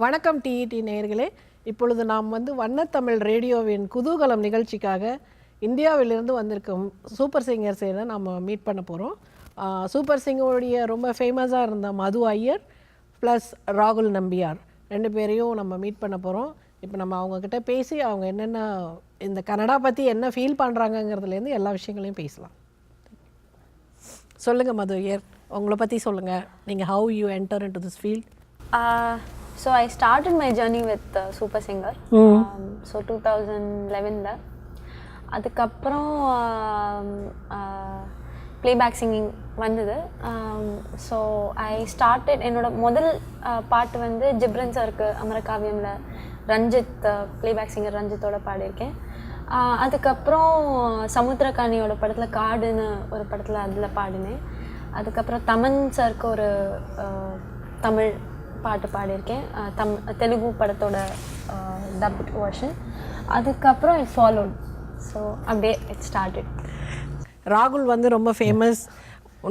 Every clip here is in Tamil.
வணக்கம் டிஇடி நேயர்களே. இப்பொழுது நாம் வண்ணத்தமிழ் ரேடியோவின் குதூகலம் நிகழ்ச்சிக்காக இந்தியாவிலிருந்து வந்திருக்கும் சூப்பர் சிங்கர்ஸை தான் நம்ம மீட் பண்ண போகிறோம். சூப்பர் சிங்கருடைய ரொம்ப ஃபேமஸாக இருந்த மது ஐயர் ப்ளஸ் ராகுல் நம்பியார் ரெண்டு பேரையும் நம்ம மீட் பண்ண போகிறோம். இப்போ நம்ம அவங்கக்கிட்ட பேசி அவங்க என்னென்ன இந்த கன்னடா பற்றி என்ன ஃபீல் பண்ணுறாங்கங்கிறதுலேருந்து எல்லா விஷயங்களையும் பேசலாம். சொல்லுங்கள் மது ஐயர், உங்களை பற்றி சொல்லுங்கள். நீங்கள் how you enter into this field? So I started my journey with Super Singer. So 2011 அதுக்கப்புறம் ப்ளேபேக் சிங்கிங் வந்தது. ஸோ ஐ ஸ்டார்டட் என்னோட முதல் பாட்டு ஜிப்ரன் சாருக்கு அமரகாவியமில் ரஞ்சித் ப்ளேபேக் சிங்கர் ரஞ்சித்தோட பாடியிருக்கேன். அதுக்கப்புறம் சமுத்திரகாணியோட படத்தில் காடுன்னு ஒரு படத்தில் அதில் பாடினேன். அதுக்கப்புறம் தமன் சாருக்கு ஒரு தமிழ் பாட்டு பாடியிருக்கேன், தெலுங்கு படத்தோட டப்ட் வெர்ஷன். அதுக்கப்புறம் இட் ஃபாலோட். ஸோ அப்படியே இட் ஸ்டார்டட். ராகுல் ரொம்ப ஃபேமஸ்.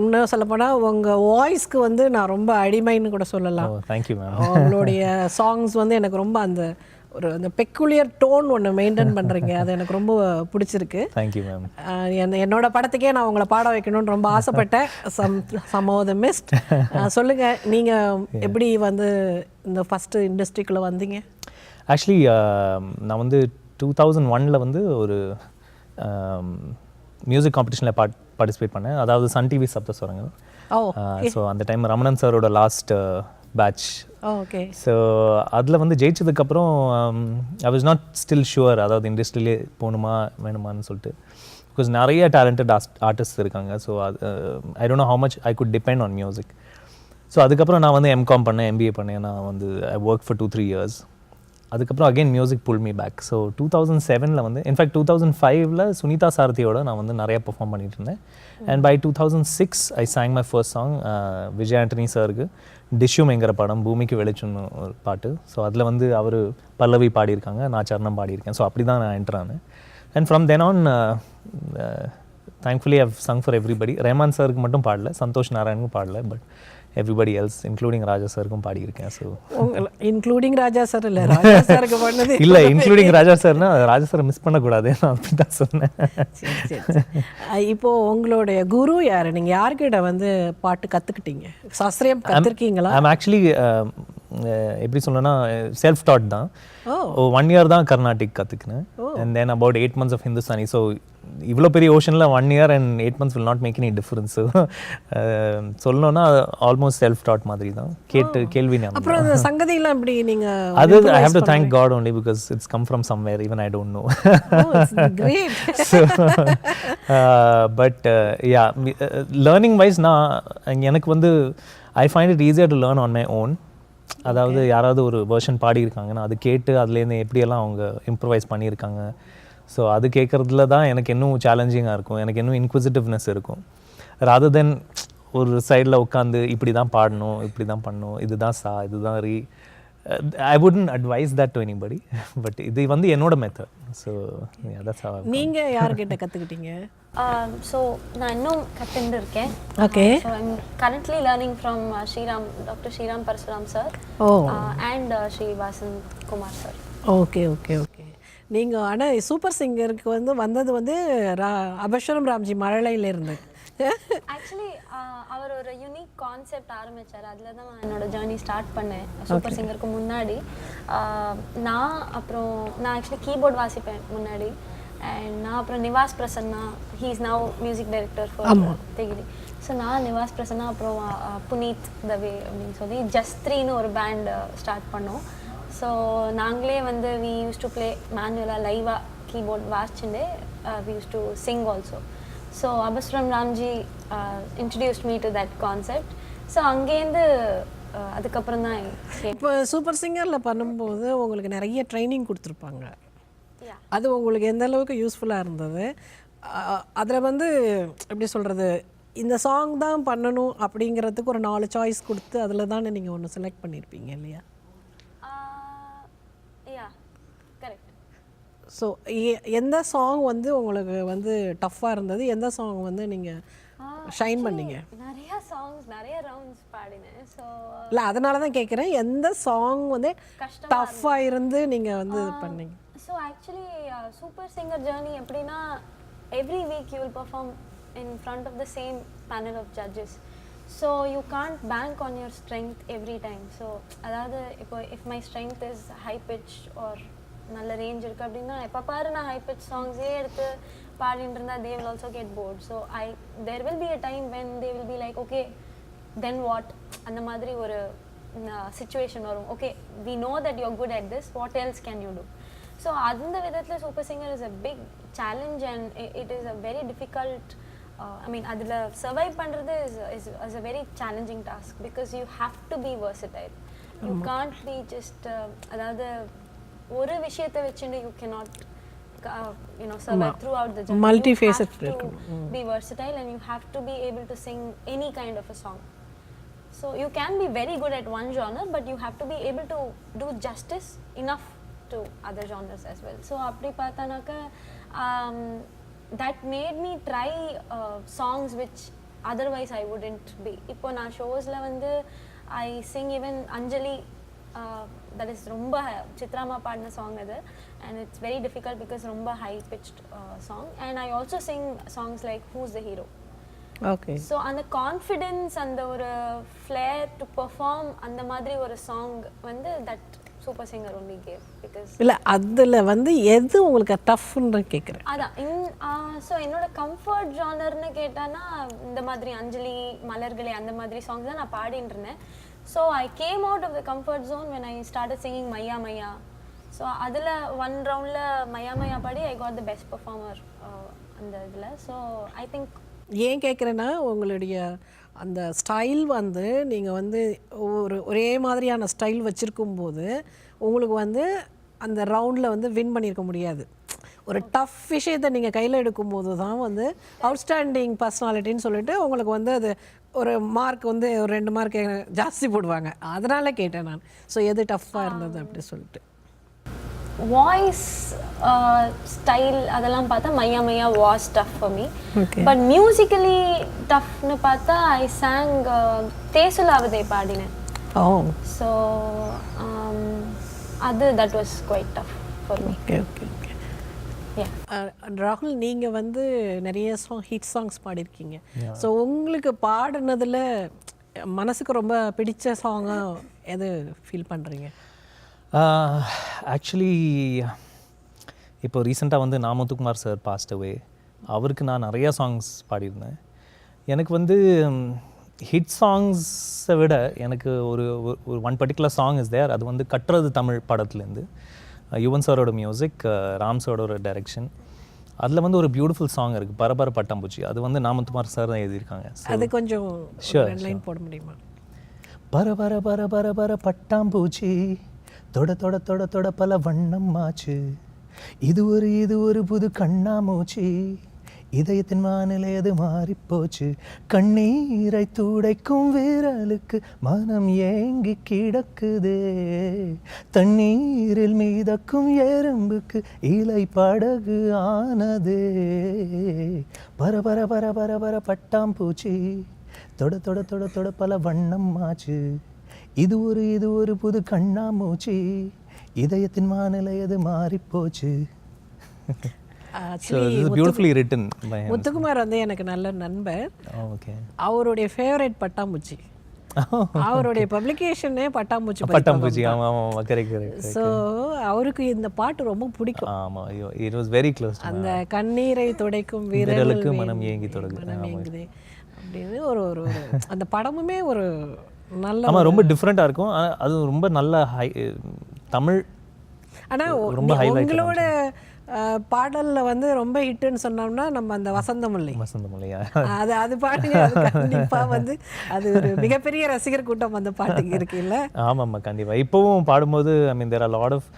இன்னும் சொல்லப்போனால் உங்கள் வாய்ஸ்க்கு நான் ரொம்ப அடிமைன்னு கூட சொல்லலாம். Thank you ma'am. உங்களுடைய சாங்ஸ் எனக்கு ரொம்ப அந்த பெக்குலியர் டோன் ஒன்று மெயின்டைன் பண்ணுறீங்க, அது எனக்கு ரொம்ப பிடிச்சிருக்கு. Thank you ma'am. என்னோட படத்துக்கே நான் உங்களை பாட வைக்கணும்னு ரொம்ப ஆசைப்பட்டேன். Some of the mist. சொல்லுங்கள், நீங்கள் எப்படி இந்த ஃபஸ்ட்டு இண்டஸ்ட்ரிக்குள்ளே வந்தீங்க? ஆக்சுவலி நான் 2001 ஒரு மியூசிக் காம்படிஷனில் பார்ட்டிசிபேட் பண்ணேன். அதாவது சன் டிவி சப்தஸ்வரங்கள். ஸோ அந்த டைம் ரமணன் சாரோட லாஸ்ட் பேட்ச். ஓகே. ஸோ அதில் ஜெயிச்சதுக்கப்புறம் I was not still sure, அதாவது இண்டஸ்ட்ரியிலே போகணுமா வேணுமான்னு சொல்லிட்டு. பிகாஸ் நிறைய டேலண்டட் ஆர்டிஸ்ட் இருக்காங்க. So I don't know how much I could depend on music. So அதுக்கப்புறம் நான் எம்காம் பண்ணேன், எம்பிஏ பண்ணேன். நான் ஐ ஒர்க் ஃபார் 2-3 years. அதுக்கப்புறம் again music pull me back. So 2007 in fact 2005 Sunitha சாரதியோட நான் நிறையா பெர்ஃபார்ம் பண்ணிட்டு இருந்தேன். And by 2006 I sang my first song Vijay Antony சாருக்கு டிஷ்யூம்ங்கிற படம், பூமிக்கு வெளிச்சம்னு ஒரு பாட்டு. ஸோ அதில் அவர் பல்லவி பாடியிருக்காங்க, நான் சரணம் பாடியிருக்கேன். ஸோ அப்படி தான் நான் என்டர் ஆனேன். And from then on thankfully I've sung for everybody. Rahman சாருக்கு மட்டும் பாடல, சந்தோஷ் நாராயணுக்கும் பாடல, but everybody else including Raja சாருக்கும் பாடியிருக்கேன். ஸோ இன்க்ளூடிங் ராஜா சார் இல்லை, ராஜா சாருக்கு பண்ணது இல்லை, இன்க்ளூடிங் ராஜா சார்னா ராஜா சாரை மிஸ் பண்ணக்கூடாது, நான் அப்படி தான் சொன்னேன். இப்போது உங்களுடைய குரு யார்? நீங்கள் யார்கிட்ட பாட்டு கற்றுக்கிட்டீங்க? சாஸ்திரியம் கற்றுருக்கீங்களா? ஐம் ஆக்சுவலி எப்படி சொல்லணும்னா செல்ஃப் டாட் தான். 1 year தான் கர்நாடிக் கற்றுக்கினேன். And then about 8 months of Hindustani. So இவ்வளோ பெரிய ஓஷனில் 1 year and 8 months will not make any difference. சொல்லணும்னா ஆல்மோஸ்ட் செல்ஃப் டாட் மாதிரி தான், கேட்டு கேள்வி. அப்புறம் அந்த சங்கதியெல்லாம் எப்படி நீங்கள்? அது I have to thank God only because it's come from somewhere even I don't know. Great. But yeah, learning wise நான் எனக்கு I find it easier to learn on my own. அதாவது யாராவது ஒரு வெர்ஷன் பாடியிருக்காங்கன்னா அது கேட்டு அதுலேருந்து எப்படியெல்லாம் அவங்க இம்ப்ரவைஸ் பண்ணியிருக்காங்க. ஸோ அது கேட்குறதுல தான் எனக்கு இன்னும் சேலஞ்சிங்காக இருக்கும், எனக்கு இன்னும் இன்க்விசிட்டிவ்னஸ் இருக்கும். ராதர் தென் ஒரு சைடில் உட்காந்து இப்படி தான் பாடணும், இப்படி தான் பண்ணணும், இதுதான் இதுதான் I wouldn't advise that to anybody. But இது என்னோட மெத்தட். ஸோ that's how நீங்கள் யார்கிட்ட கற்றுக்கிட்டீங்க? ஸோ நான் இன்னும் கற்றுட்டு இருக்கேன். Okay. So I'm currently learning from doctor Sriram Parasuram sir and Sri Vasanth Kumar sir. Okay okay okay. நீங்கள் ஆனால் சூப்பர் சிங்கருக்கு வந்தது அபஸ்வரம் ராம்ஜி மழலையிலேருந்து. ஆக்சுவலி அவர் ஒரு யூனிக் கான்செப்ட் ஆரம்பித்தார், அதில் தான் நான் என்னோடய ஜேர்னி ஸ்டார்ட் பண்ணேன். சூப்பர் சிங்கருக்கு முன்னாடி நான் ஆக்சுவலி கீபோர்ட் வாசிப்பேன் முன்னாடி. அண்ட் நான் அப்புறம் Nivas Prasanna, he is now music director for தெகிரி. ஸோ நான் நிவாஸ் பிரசன்னா அப்புறம் புனீத் தவே அப்படின்னு சொல்லி ஜஸ்த்ரின்னு ஒரு பேண்ட் ஸ்டார்ட் பண்ணோம். ஸோ நாங்களே வி யூஸ் டு ப்ளே மேனுவலாக லைவாக கீபோர்ட் வாசிச்சுட்டு we used to sing also. So Apaswaram Ramji introduced me to that concept. So அங்கேருந்து அதுக்கப்புறம் தான் இப்போ சூப்பர் சிங்கரில் பண்ணும்போது உங்களுக்கு நிறைய ட்ரைனிங் கொடுத்துருப்பாங்க. அது உங்களுக்கு எந்த அளவுக்கு யூஸ்ஃபுல்லாக இருந்தது? அதில் எப்படி சொல்கிறது, இந்த சாங் தான் பண்ணணும் அப்படிங்கிறதுக்கு ஒரு 4 சாய்ஸ் கொடுத்து அதில் தானே நீங்கள் ஒன்று செலக்ட் பண்ணியிருப்பீங்க இல்லையா? ஸோ எந்த சாங் உங்களுக்கு டஃப்பாக இருந்தது, எந்த சாங் நீங்கள் ஷைன் பண்ணீங்க? நிறைய சாங்ஸ் நிறைய ரவுண்ட்ஸ் பாடினேன். ஸோ இல்லை, அதனால தான் கேட்குறேன், எந்த சாங் வந்து கஷ்டமா டஃப்பாக இருந்து நீங்கள் வந்து இது பண்ணீங்க? So actually super singer journey எப்படின்னா, every week you will perform in front of the same panel of judges. So you can't bank on your strength every time. So அதாவது இப்போ if my strength is high pitch or நல்ல ரேஞ்ச் இருக்குது அப்படின்னா, எப்போ பாரு நான் ஹை பிச் சாங்ஸே எடுத்து பாடிட்டு இருந்தால் they will also get bored. So there will be a time when they will be like, okay, then what? அந்த மாதிரி ஒரு சுச்சுவேஷன் வரும். Okay, we know that you're good at this, what else can you do? So அந்த விதத்தில் super singer is a big challenge and it is a very difficult, I mean அதில் சர்வைவ் பண்ணுறது is a very challenging task because you have to be versatile. You can't be just அதாவது ஒரு விஷயத்தை வச்சுட்டு you cannot survive throughout the journey. Multifaceted. You have to be versatile and you have to be able to sing any kind of a song. So you can be very good at one genre, but you have to be able to do justice enough to other genres as well. So apdi paathanaka that made me try songs which otherwise I wouldn't be. Ipo na shows la vandu I sing even Anjali, that is romba Chitrama paadna song adu, and it's very difficult because romba high pitched song, and I also sing songs like Who's the Hero. Okay. So and the confidence and the flair to perform and the madri or song வந்து that super singer only gave because இல்லை, அதில் வந்து எது உங்களுக்கு டஃப்னு கேட்குறேன். அதான் ஸோ என்னோட கம்ஃபர்ட் ஜானர்னு கேட்டானா இந்த மாதிரி அஞ்சலி, மலர்களே அந்த மாதிரி சாங்ஸ் தான் நான் பாடிட்டு இருந்தேன். So I came out of the comfort zone when I started singing மையா மையா. ஸோ அதில் ஒன் ரவுண்டில் மையா மையா பாடி I got the best performer அந்த இதில். ஸோ ஐ திங்க் ஏன் கேட்குறேன்னா, உங்களுடைய அந்த ஸ்டைல் வந்து நீங்கள் வந்து ஒரே மாதிரியான ஸ்டைல் வச்சுருக்கும்போது உங்களுக்கு வந்து அந்த ரவுண்டில் வந்து வின் பண்ணியிருக்க முடியாது. ஒரு டஃப் விஷயத்தை நீங்கள் கையில் எடுக்கும்போது தான் வந்து அவுட்ஸ்டாண்டிங் பர்சனாலிட்டின்னு சொல்லிட்டு உங்களுக்கு வந்து அது ஒரு மார்க் வந்து ஒரு 2 மார்க் ஜாஸ்தி போடுவாங்க. அதனால கேட்டேன் நான். ஸோ எது டஃப்பாக இருந்தது அப்படி சொல்லிட்டு. வாய்ஸ் ஸ்டைல் அதெல்லாம் பார்த்தா Maiya Maiya was tough for me. Okay. But musically டஃப்னு பார்த்தா ஐ சாங் தேசுலாவதை பாடினேன். ஓ, ஸோ அது that was quite tough for me. Okay okay okay. ராகுல், நீங்கள் வந்து நிறைய ஹிட் சாங்ஸ் பாடியிருக்கீங்க. ஸோ உங்களுக்கு பாடினதில் மனசுக்கு ரொம்ப பிடிச்ச சாங்காக எது ஃபீல் பண்ணுறீங்க? ஆக்சுவலி இப்போ ரீசெண்டாக வந்து முத்துக்குமார் சார் பாஸ்ட் அவே. அவருக்கு நான் நிறையா சாங்ஸ் பாடியிருந்தேன். எனக்கு வந்து ஹிட் சாங்ஸை விட எனக்கு ஒரு one particular song is there. அது வந்து கட்டுறது தமிழ் படத்துலேருந்து யுவன் சாரோட மியூசிக், ராம் சாரோட டைரக்ஷன். அதில் வந்து ஒரு பியூட்டிஃபுல் சாங் இருக்குது, பரபர பட்டாம்பூச்சி. அது வந்து முத்துக்குமார் சார் தான் எழுதியிருக்காங்க. அது கொஞ்சம் லைன் போட முடியுமா? பரபர பர பர பட்டாம்பூச்சி தொட தொட தொட தொட பல வண்ணம் ஆச்சு, இது ஒரு புது கண்ணாமூச்சி, இதயத்தின் வானிலை அது மாறிப்போச்சு, கண்ணீரை துடைக்கும் வீரலுக்கு மனம் ஏங்கி கிடக்குதே, தண்ணீரில் மீதக்கும் எறும்புக்கு இலை படகு ஆனதே, பரபர பர பர பர பட்டாம்பூச்சி தொட தொட தொட தொட பல வண்ணம் ஆச்சு, இது ஒரு புது கண்ணாமூச்சி, இதயத்தின் வானிலை அது மாறிப்போச்சு. பியூட்டிஃபுல்லி ரிட்டன் பை முத்துக்குமார் வந்து எனக்கு நல்ல நண்பர். ஓகே. அவருடைய ஃபேவரட் பட்டாம்பூச்சி. அவருடைய பப்ளிகேஷனே பட்டாம்பூச்சி. ஆமாம் கரெக்ட். ஸோ அவருக்கு இந்த பாட்டு ரொம்ப பிடிக்கும். ஆமாம், ஐயோ, இட் வாஸ் வெரி க்ளோஸ். அந்த கண்ணீரை துடைக்கும் வீரர்களுக்கு மனம் ஏங்கி தொடங்குது அப்படின்னு ஒரு அந்த படமுமே ஒரு நல்ல, ஆமாம், ரொம்ப டிஃப்ரெண்ட்டாக இருக்கும். அது ரொம்ப நல்ல தமிழ். ஆனால் உங்களோட பாடலில் வந்து ரொம்ப ஹிட்டுன்னு சொன்னோம்னா நம்ம அந்த வசந்தமுல்லையா அது பாட்டுங்க, கண்டிப்பாக வந்து அது ஒரு மிகப்பெரிய ரசிகர் கூட்டம் அந்த பாட்டுக்கு இருக்குல்ல. ஆமாம்மா, கண்டிப்பாக. இப்போவும் பாடும்போது ஐ மீன் தேர் ஆர் லாட் ஆஃப்,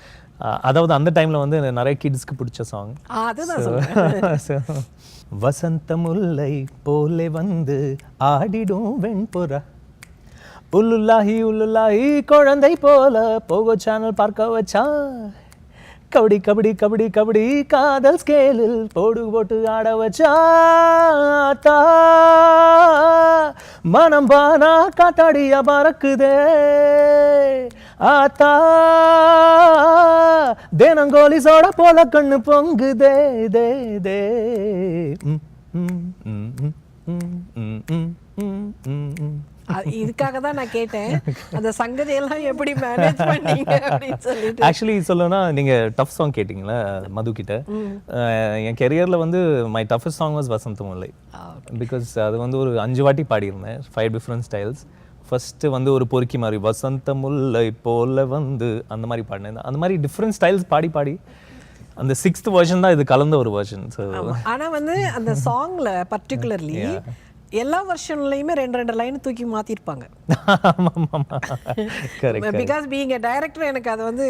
அதாவது அந்த டைமில் வந்து நிறைய கிட்ஸ்க்கு பிடிச்ச சாங் அதுதான். வசந்த முல்லை போலே வந்து ஆடிடும் வெண்புறா, உள்ளுல்லாஹி குழந்தை போல போகோ சேனல் பார்க்க வச்சா, கபடி கபடி கபடி கபடி காதல் ஸ்கேலில் போடு போட்டு ஆட வச்சாத்தா மனம் பானா காத்தாடியா பறக்குதே ஆத்தா தேனங்கோலி சோட போல கண்ணு பொங்குதே தே தே இதுக்காக தான் நான் கேட்டேன் அந்த சங்கதி எல்லாம் எப்படி மேனேஜ் பண்ணீங்க அப்படின்னு சொல்லிட்டு. ஆக்சுவலி சொல்லணும்னா நீங்க டஃப் சாங் கேட்டிங்களா மது கிட்ட, என் கெரியர்ல வந்து my toughest song was Vasantha Mullai. Because அது வந்து ஒரு 5 வாட்டி பாடியிருந்தேன், 5 டிஃப்ரெண்ட் ஸ்டைல்ஸ். ஃபர்ஸ்ட் வந்து ஒரு பொறுக்கி மாதிரி வசந்த முல்லை போல வந்து அந்த மாதிரி பாடினேன். அந்த மாதிரி டிஃப்ரெண்ட் ஸ்டைல்ஸ் பாடி பாடி அந்த 6th வெர்ஷன் தான் இது கலந்த ஒரு வெர்ஷன். ஸோ ஆனா வந்து அந்த சாங்ல பர்டிகுலர்லி எல்லா வெர்ஷன்லயுமே 2 லைன் தூக்கி மாத்திருப்பாங்க. பிகாஸ் பீயிங் எ டைரக்டர் எனக்கு அது வந்து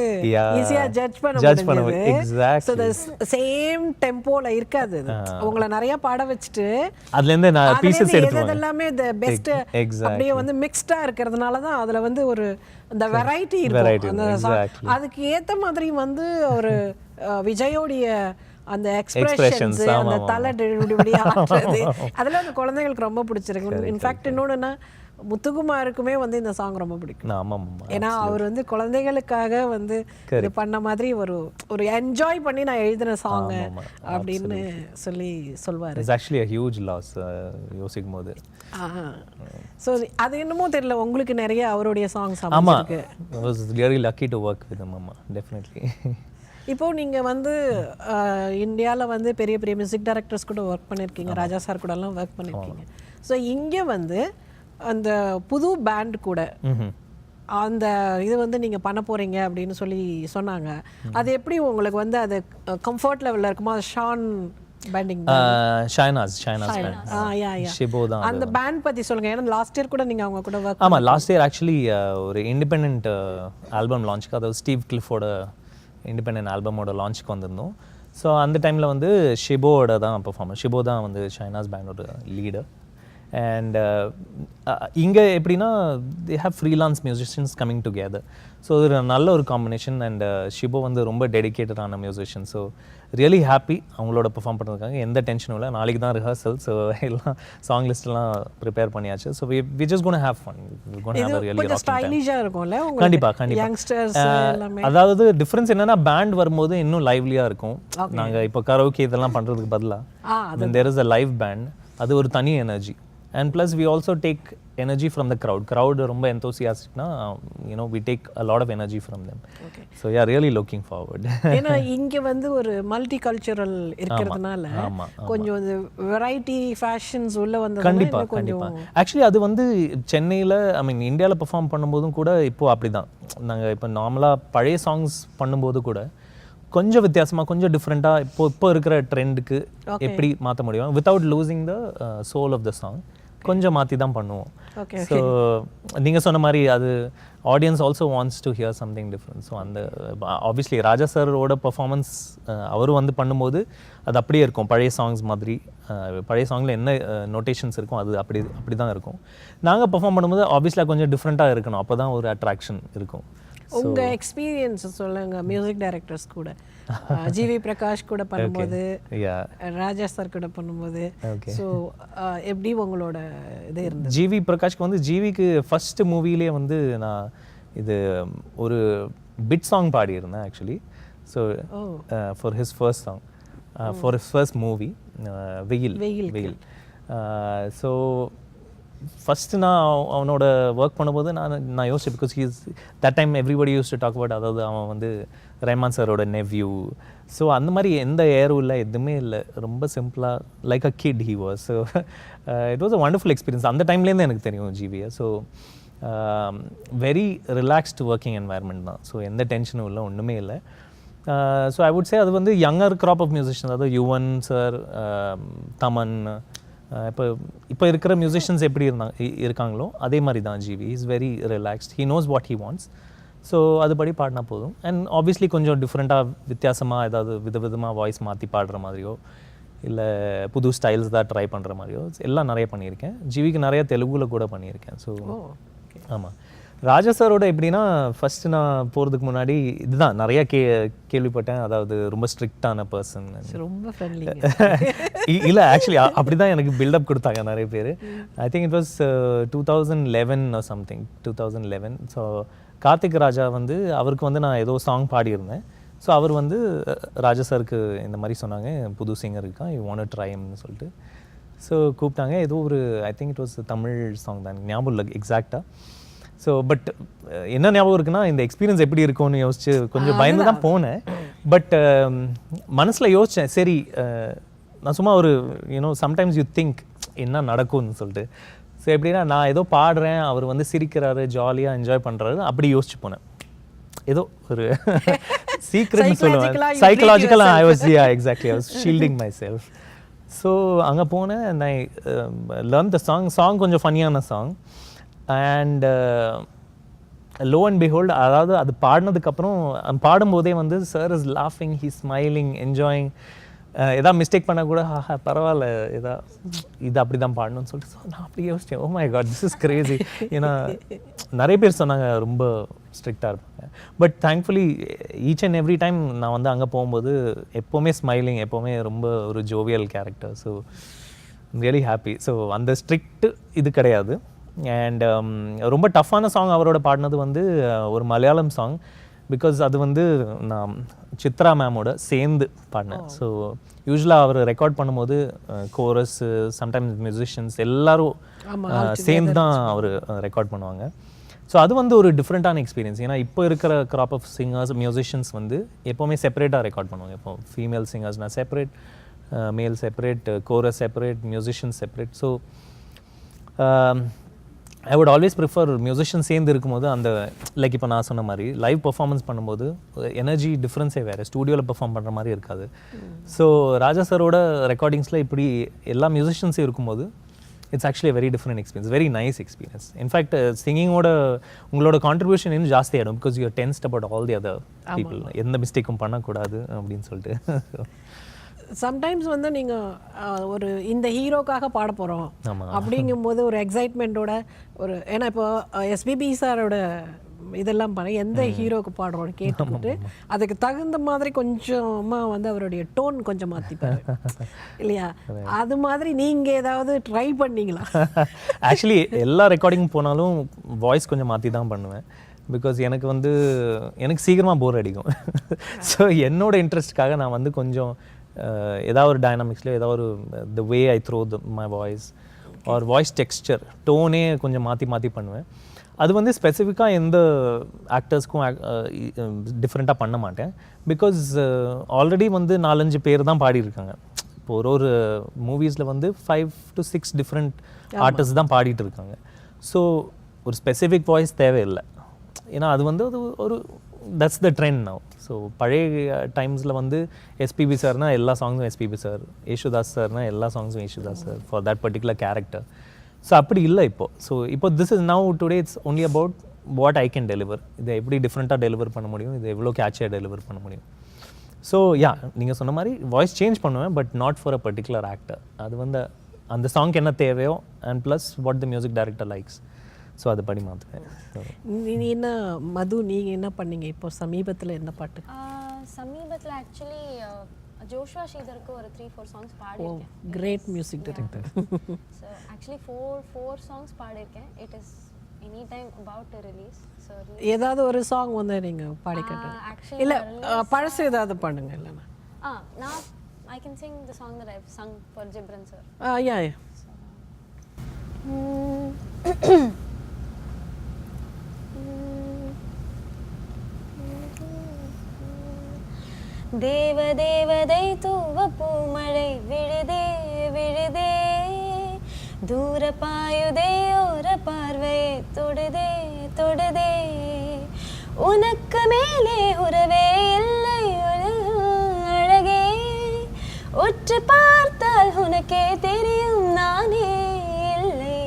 ஈஸியா ஜட்ஜ் பண்ண முடியுது. சோ தி சேம் டெம்போல இருக்காது. உங்களை நிறைய பாட வச்சிட்டு அதுல இருந்து நான் பீசஸ் எடுத்துவேன். எல்லாமே தி பெஸ்ட் அப்படியே வந்து மிக்ஸ்டா இருக்கிறதுனால தான் அதுல வந்து ஒரு அந்த வெரைட்டி இருக்கும். அந்த அதுக்கு ஏத்த மாதிரி வந்து ஒரு விஜயோடைய அந்த எக்ஸ்பிரஷன்ஸ், அந்த தலை ஆடுறது அதெல்லாம் அந்த குழந்தைகளுக்கு ரொம்ப பிடிச்சிருக்கு. இன்ஃபேக்ட் இன்னொன்னுன்னா முத்துக்குமாருக்குமே வந்து இந்த சாங் ரொம்ப பிடிக்கும். ஏன்னா அவர் வந்து குழந்தைகளுக்காக வந்து இது பண்ண மாதிரி ஒரு என்ஜாய் பண்ணி நான் எழுதின சாங் அப்படின்னு சொல்லி சொல்வாரு. It's actually a huge loss யோசிக்கும் போது. ஸோ அது என்னமோ தெரியல, உங்களுக்கு நிறைய அவருடைய songs அமைச்சிருக்கு. I was really lucky to work with him. Definitely. இப்போ நீங்கள் வந்து இந்தியாவில் வந்து பெரிய பெரிய மியூசிக் டைரக்டர்ஸ் கூட ஒர்க் பண்ணியிருக்கீங்க, ராஜா சார் கூட எல்லாம் ஒர்க் பண்ணியிருக்கீங்க. ஸோ இங்கே வந்து அந்த புது பேண்ட் கூட அந்த இது வந்து நீங்கள் பண்ண போகிறீங்க அப்படின்னு சொல்லி சொன்னாங்க. அது எப்படி உங்களுக்கு வந்து அது கம்ஃபர்ட் லெவலில் இருக்குமா? ஷான் பேண்டிங் ஷைனாஸ் அந்த பேண்ட் பற்றி சொல்லுங்கள். ஏன்னா லாஸ்ட் இயர் கூட நீங்கள் அவங்க கூட ஒர்க். ஆமாம், லாஸ்ட் இயர் ஆக்சுவலி ஒரு இண்டிபெண்ட் ஆல்பம் லான்ச்சுக்கு, அதாவது ஸ்டீவ் கிளிஃபோட இண்டிபெண்டன்ட் ஆல்பமோட லான்ச்சுக்கு வந்திருந்தோம். ஸோ அந்த டைமில் வந்து ஷிபோவோட தான் பர்ஃபார்மன்ஸ். ஷிபோ தான் வந்து ஷைனாஸ் பேண்டோட லீடர். அண்ட் இங்கே எப்படின்னா they have freelance musicians coming together. So ஒரு நல்ல ஒரு காம்பினேஷன். அண்ட் ஷிபோ வந்து ரொம்ப டெடிக்கேட்டடான மியூசிஷியன். ஸோ ரியலி ஹாப்பி அவங்களோட பெர்ஃபார்ம் பண்ணிருக்காங்க. எந்த டென்ஷனும் இல்லை. நாளைக்கு தான் ரிஹர்சல். ஸோ எல்லாம் சாங் லிஸ்ட்லாம் ப்ரிப்பேர் பண்ணியாச்சு. So we just gonna have fun. கண்டிப்பாக. அதாவது டிஃப்ரென்ஸ் என்னன்னா பேண்ட் வரும்போது இன்னும் லைவ்லியாக இருக்கும். நாங்கள் இப்போ கரோக்கே இதெல்லாம் பண்ணுறதுக்கு பதிலாக there is a live band. அது ஒரு தனி எனர்ஜி. And plus we also take energy from the crowd ரொம்ப enthusiastic na, we take a lot of energy from them. Okay. So yeah, really looking forward. ஏன்னா இங்க வந்து ஒரு மல்டி கல்ச்சரல் இருக்கிறதுனால கொஞ்சம் வெரைட்டி ஃபேஷன்ஸ் உள்ள வந்தது. கண்டிப்பா. ஆக்சுவலி அது வந்து சென்னையில் இந்தியாவில் பெர்ஃபார்ம் பண்ணும்போதும் கூட இப்போ அப்படிதான். நாங்கள் இப்போ நார்மலாக பழைய சாங்ஸ் பண்ணும்போது கூட கொஞ்சம் வித்தியாசமாக கொஞ்சம் டிஃப்ரெண்ட்டாக இப்போ இருக்கிற ட்ரெண்டுக்கு எப்படி மாற்ற முடியும் without losing the soul of the song கொஞ்சம் மாற்றி தான் பண்ணுவோம். ஸோ நீங்கள் சொன்ன மாதிரி அது audience also wants to hear something different. So அந்த ஆப்வியஸ்லி ராஜா சாரோட பர்ஃபார்மன்ஸ் அவரும் வந்து பண்ணும்போது அது அப்படியே இருக்கும். பழைய சாங்ஸ் மாதிரி பழைய சாங்கில் என்ன நோட்டேஷன்ஸ் இருக்கும் அது அப்படி தான் இருக்கும். நாங்கள் பர்ஃபார்ம் பண்ணும்போது ஆப்வியஸ்லாக கொஞ்சம் டிஃப்ரெண்ட்டாக இருக்கணும். அப்போ தான் ஒரு அட்ராக்ஷன் இருக்கும். உங்க எக்ஸ்பீரியன்ஸ் சொல்லுங்க. மியூசிக் டைரக்டர்ஸ் கூட ஜிவி பிரகாஷ் கூட பண்ணும்போது, ராஜா சார் கூட பண்ணும்போது, ஸோ எப்படி உங்களோட இது இருந்தது? ஜிவி பிரகாஷ்க்கு வந்து ஜிவிக்கு ஃபர்ஸ்ட் மூவிலே வந்து நான் இது ஒரு பிட் சாங் பாடியிருந்தேன் actually. So for his first song for his first movie Veyil. So first நான் அவனோட ஒர்க் பண்ணும்போது நான் யோசிச்சேன். Because he's that time everybody used to talk about, அதாவது அவன் வந்து ரஹ்மான் சாரோட நெவ்யூ. ஸோ அந்த மாதிரி எந்த ஏரும் இல்லை, எதுவுமே இல்லை. ரொம்ப சிம்பிளாக like a kid he was. So it was a wonderful experience. அந்த டைம்லேருந்து எனக்கு தெரியும் ஜிவியை. So very relaxed working environment தான். ஸோ எந்த டென்ஷனும் இல்லை, ஒன்றுமே இல்லை. ஸோ ஐ வுட் சே அது வந்து யங்கர் கிராப் ஆஃப் மியூசிஷியன்ஸ், அதாவது யுவன் சார், தமன், இப்போ இருக்கிற மியூசிஷியன்ஸ் எப்படி இருக்காங்களோ அதே மாதிரி தான் GV. Is very relaxed. He knows what he wants. So அதுபடி பாடினா போதும். அண்ட் ஆப்வியஸ்லி கொஞ்சம் டிஃப்ரெண்ட்டாக வித்தியாசமாக ஏதாவது விதவிதமாக வாய்ஸ் மாற்றி பாடுற மாதிரியோ இல்லை புது ஸ்டைல்ஸ் தான் ட்ரை பண்ணுற மாதிரியோ எல்லாம் நிறைய பண்ணியிருக்கேன். ஜிவிக்கு நிறைய தெலுங்குல கூட பண்ணியிருக்கேன். ஸோ ஆமாம். ராஜா சாரோட எப்படின்னா ஃபஸ்ட்டு நான் போகிறதுக்கு முன்னாடி இதுதான் நிறையா கேள்விப்பட்டேன், அதாவது ரொம்ப ஸ்ட்ரிக்டான பர்சன். ரொம்ப ஃப்ரெண்ட்லி. இல்லை ஆக்சுவலி அப்படி தான் எனக்கு பில்டப் கொடுத்தாங்க நிறைய பேர். I think it was 2011 something 2011. So Karthik Raja வந்து அவருக்கு வந்து நான் ஏதோ சாங் பாடியிருந்தேன். ஸோ அவர் வந்து ராஜா சாருக்கு இந்த மாதிரி சொன்னாங்க, புது சிங்கர் இருக்கான், யூ வாண்ட் டு ட்ரைன்னு சொல்லிட்டு. ஸோ கூப்பிட்டாங்க. ஏதோ ஒரு ஐ think it was Tamil song தான், ஞாபகம் இல்லை எக்ஸாக்டாக. ஸோ பட் என்ன ஞாபகம் இருக்குன்னா, இந்த எக்ஸ்பீரியன்ஸ் எப்படி இருக்கும்னு யோசிச்சு கொஞ்சம் பயந்து தான் போனேன். பட் மனசில் யோசித்தேன், சரி நான் சும்மா ஒரு சம்டைம்ஸ் யூ திங்க் என்ன நடக்கும்னு சொல்லிட்டு. ஸோ எப்படின்னா நான் ஏதோ பாடுறேன், அவர் வந்து சிரிக்கிறாரு, ஜாலியாக என்ஜாய் பண்ணுறாரு, அப்படி யோசிச்சு போனேன். ஏதோ ஒரு சீக்ரெட்னு சொல்லுவேன், சைக்கலாஜிக்கலாக I was exactly I was shielding myself. So அங்கே போனேன், நான் லேர்ன் த சாங் கொஞ்சம் ஃபன்னியான song. And lo and behold, அதாவது அது பாடினதுக்கப்புறம் பாடும்போதே வந்து சார் இஸ் லாஃபிங், ஹீ ஸ்மைலிங், என்ஜாயிங். எதாவது மிஸ்டேக் பண்ணால் கூட பரவாயில்ல, இது அப்படி தான் பாடணும்னு சொல்லிட்டு. ஸோ நான் அப்படியே யோசிச்சேன், oh my God this is crazy. ஏன்னா நிறைய பேர் சொன்னாங்க ரொம்ப ஸ்ட்ரிக்டாக இருப்பாங்க. But thankfully each and every time நான் வந்து அங்கே போகும்போது எப்போவுமே ஸ்மைலிங், எப்போவுமே ரொம்ப ஒரு jovial character. So really happy. So அந்த ஸ்ட்ரிக்ட் இது கிடையாது. அண்ட் ரொம்ப டஃப்பான சாங் அவரோட பாடினது வந்து ஒரு மலையாளம் சாங். பிகாஸ் அது வந்து நான் சித்ரா மேமோட சேர்ந்து பாடினேன். ஸோ யூஸ்வலாக அவர் ரெக்கார்ட் பண்ணும்போது கோரஸ், சம்டைம்ஸ் மியூசிஷியன்ஸ் எல்லாரும் சேர்ந்து தான் அவர் ரெக்கார்ட் பண்ணுவாங்க. ஸோ அது வந்து ஒரு டிஃப்ரெண்ட்டான எக்ஸ்பீரியன்ஸ். ஏன்னா இப்போ இருக்கிற கிராப் ஆஃப் சிங்கர்ஸ், மியூசிஷியன்ஸ் வந்து எப்போவுமே செப்பரேட்டாக ரெக்கார்ட் பண்ணுவாங்க. இப்போ ஃபீமேல் சிங்கர்ஸ்னால் செப்பரேட், மேல் separate, chorus separate, musicians separate. So I would always prefer musician சேர்ந்து இருக்கும்போது அந்த லைக் இப்போ நான் சொன்ன மாதிரி லைவ் பர்ஃபார்மன்ஸ் பண்ணும்போது எனர்ஜி டிஃப்ரென்ஸே வேறு, ஸ்டூடியோவில் பெர்ஃபார்ம் பண்ணுற மாதிரி இருக்காது. ஸோ ராஜா சாரோட ரெக்கார்டிங்ஸில் இப்படி எல்லா மியூசிஷியன்ஸும் இருக்கும்போது it's actually very different experience, very nice experience. In fact சிங்கிங்கோட உங்களோட கான்ட்ரிபியூஷன் இன்னும் ஜாஸ்தி ஆகிடும். Because you tensed about all the other people, எந்த மிஸ்டேக்கும் பண்ணக்கூடாது அப்படின்னு சொல்லிட்டு. சம்டைம்ஸ் வந்து நீங்கள் ஒரு இந்த ஹீரோக்காக பாட போகிறோம் அப்படிங்கும்போது ஒரு எக்ஸைட்மெண்ட்டோட ஒரு, ஏன்னா இப்போ எஸ்பிபி சாரோட இதெல்லாம் பண்ண எந்த ஹீரோக்கு பாடுறோன்னு கேட்டுக்கிட்டு அதுக்கு தகுந்த மாதிரி கொஞ்சமாக வந்து அவருடைய டோன் கொஞ்சம் மாற்றிப்பாரு இல்லையா? அது மாதிரி நீங்கள் ஏதாவது ட்ரை பண்ணீங்களா? ஆக்சுவலி எல்லா ரெக்கார்டிங் போனாலும் வாய்ஸ் கொஞ்சம் மாற்றி தான் பண்ணுவேன். பிகாஸ் எனக்கு சீக்கிரமாக போர் அடிக்கும். ஸோ என்னோட இன்ட்ரெஸ்ட்காக நான் வந்து கொஞ்சம் ஏதாவது ஒரு டைனாமிக்ஸ்லையோ ஏதாவது ஒரு the way I throw my voice or voice texture, டோனே கொஞ்சம் மாற்றி பண்ணுவேன். அது வந்து ஸ்பெசிஃபிக்காக எந்த ஆக்டர்ஸ்க்கும் டிஃப்ரெண்ட்டாக பண்ண மாட்டேன். பிகாஸ் ஆல்ரெடி வந்து 4-5 பேர் தான் பாடியிருக்காங்க. இப்போ ஒரு மூவிஸில் வந்து 5 to 6 டிஃப்ரெண்ட் ஆர்டிஸ்ட் தான் பாடிட்டு இருக்காங்க. ஸோ ஒரு ஸ்பெசிஃபிக் வாய்ஸ் தேவையில்லை. ஏன்னா அது வந்து ஒரு that's the trend now. So பழைய டைம்ஸில் வந்து எஸ்பிபி சார்னால் எல்லா சாங்ஸும் எஸ்பிபி சார், யேசுதாஸ் சார்னால் எல்லா சாங்ஸும் Yesudas sir for that particular character. So அப்படி இல்லை இப்போ. ஸோ இப்போ this is now today it's only about what I can deliver. இதை எப்படி டிஃப்ரெண்ட்டாக டெலிவர் பண்ண முடியும், இதை எவ்வளோ கேட்சியாக டெலிவர் பண்ண முடியும். ஸோ யா, நீங்கள் சொன்ன மாதிரி வாய்ஸ் சேஞ்ச் பண்ணுவேன், but not for a particular actor. அது வந்து அந்த சாங்க்கு என்ன தேவையோ and plus what the music director likes, so அதை படி மாற்றுவேன். நீ என்ன மது, நீங்கள் என்ன பண்ணீங்க இப்போ சமீபத்தில்? என்ன பாட்டு சமீபத்தில்? ஆக்சுவலி ஜோஷ்வா ஸ்ரீதருக்கு ஒரு 3-4 சாங்ஸ் பாடியிருக்கேன். Great music director. So actually 4 songs பாடியிருக்கேன். It is any time about to release. So ஏதாவது ஒரு சாங் வந்து நீங்கள் பாடிக்கிட்டு இல்லை பழசு ஏதாவது பண்ணுங்க இல்லைன்னா? நான் I can sing the song that I have sung for Ghibran sir. Yeah. தேவ தேவதை தூவ பூமழை விழுதே விழுதே, தூர பாயுதே ஓர பார்வையை தொடுதே தொடுதே, உனக்கு மேலே உறவே இல்லை அழகே, உற்று பார்த்தால் உனக்கே தெரியும் நானே இல்லை,